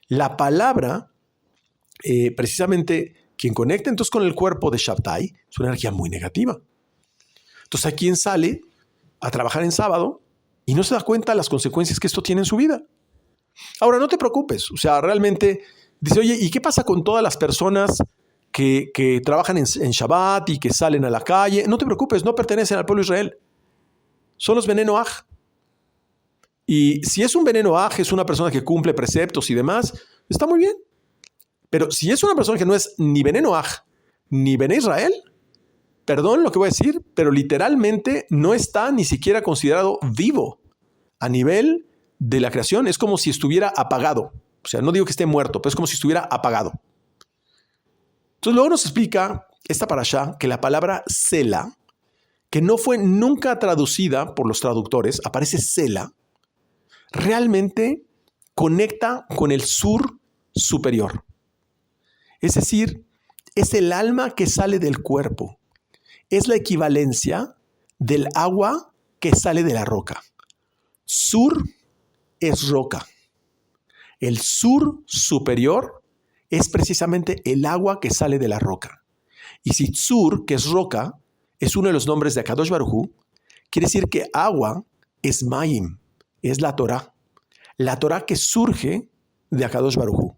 La palabra, precisamente, quien conecta entonces con el cuerpo de Shabtai, es una energía muy negativa. Entonces hay quien sale a trabajar en sábado y no se da cuenta de las consecuencias que esto tiene en su vida. Ahora, no te preocupes, o sea, realmente dice, oye, ¿y qué pasa con todas las personas que trabajan en Shabbat y que salen a la calle? No te preocupes, no pertenecen al pueblo de Israel. Son los Bnei Noach. Y si es un Bnei Noach, es una persona que cumple preceptos y demás, está muy bien. Pero si es una persona que no es ni Bnei Noach ni Bnei Israel, perdón lo que voy a decir, pero literalmente no está ni siquiera considerado vivo a nivel de la creación. Es como si estuviera apagado. O sea, no digo que esté muerto, pero es como si estuviera apagado. Entonces luego nos explica esta parashá que la palabra Sela, que no fue nunca traducida por los traductores, aparece Sela, realmente conecta con el sur superior. Es decir, es el alma que sale del cuerpo. Es la equivalencia del agua que sale de la roca. Sur es roca. El sur superior es precisamente el agua que sale de la roca. Y si Sur, que es roca, es uno de los nombres de Akadosh Baruj Hu, quiere decir que agua es Mayim, es la Torah. La Torah que surge de Akadosh Baruj Hu.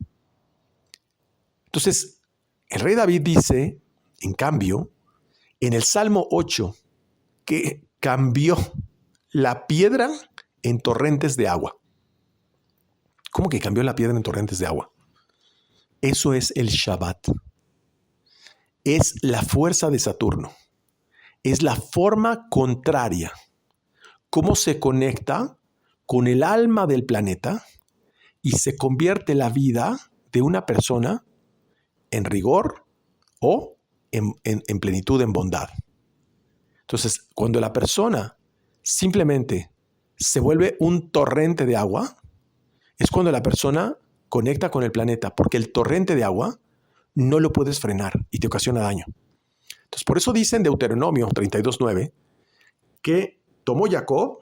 Entonces, el rey David dice, en cambio, en el Salmo 8, que cambió la piedra en torrentes de agua. ¿Cómo que cambió la piedra en torrentes de agua? Eso es el Shabbat. Es la fuerza de Saturno. Es la forma contraria. Cómo se conecta con el alma del planeta y se convierte la vida de una persona en rigor o en plenitud, en bondad. Entonces, cuando la persona simplemente se vuelve un torrente de agua, es cuando la persona conecta con el planeta, porque el torrente de agua no lo puedes frenar y te ocasiona daño. Entonces, por eso dice en Deuteronomio 32:9 que tomó Jacob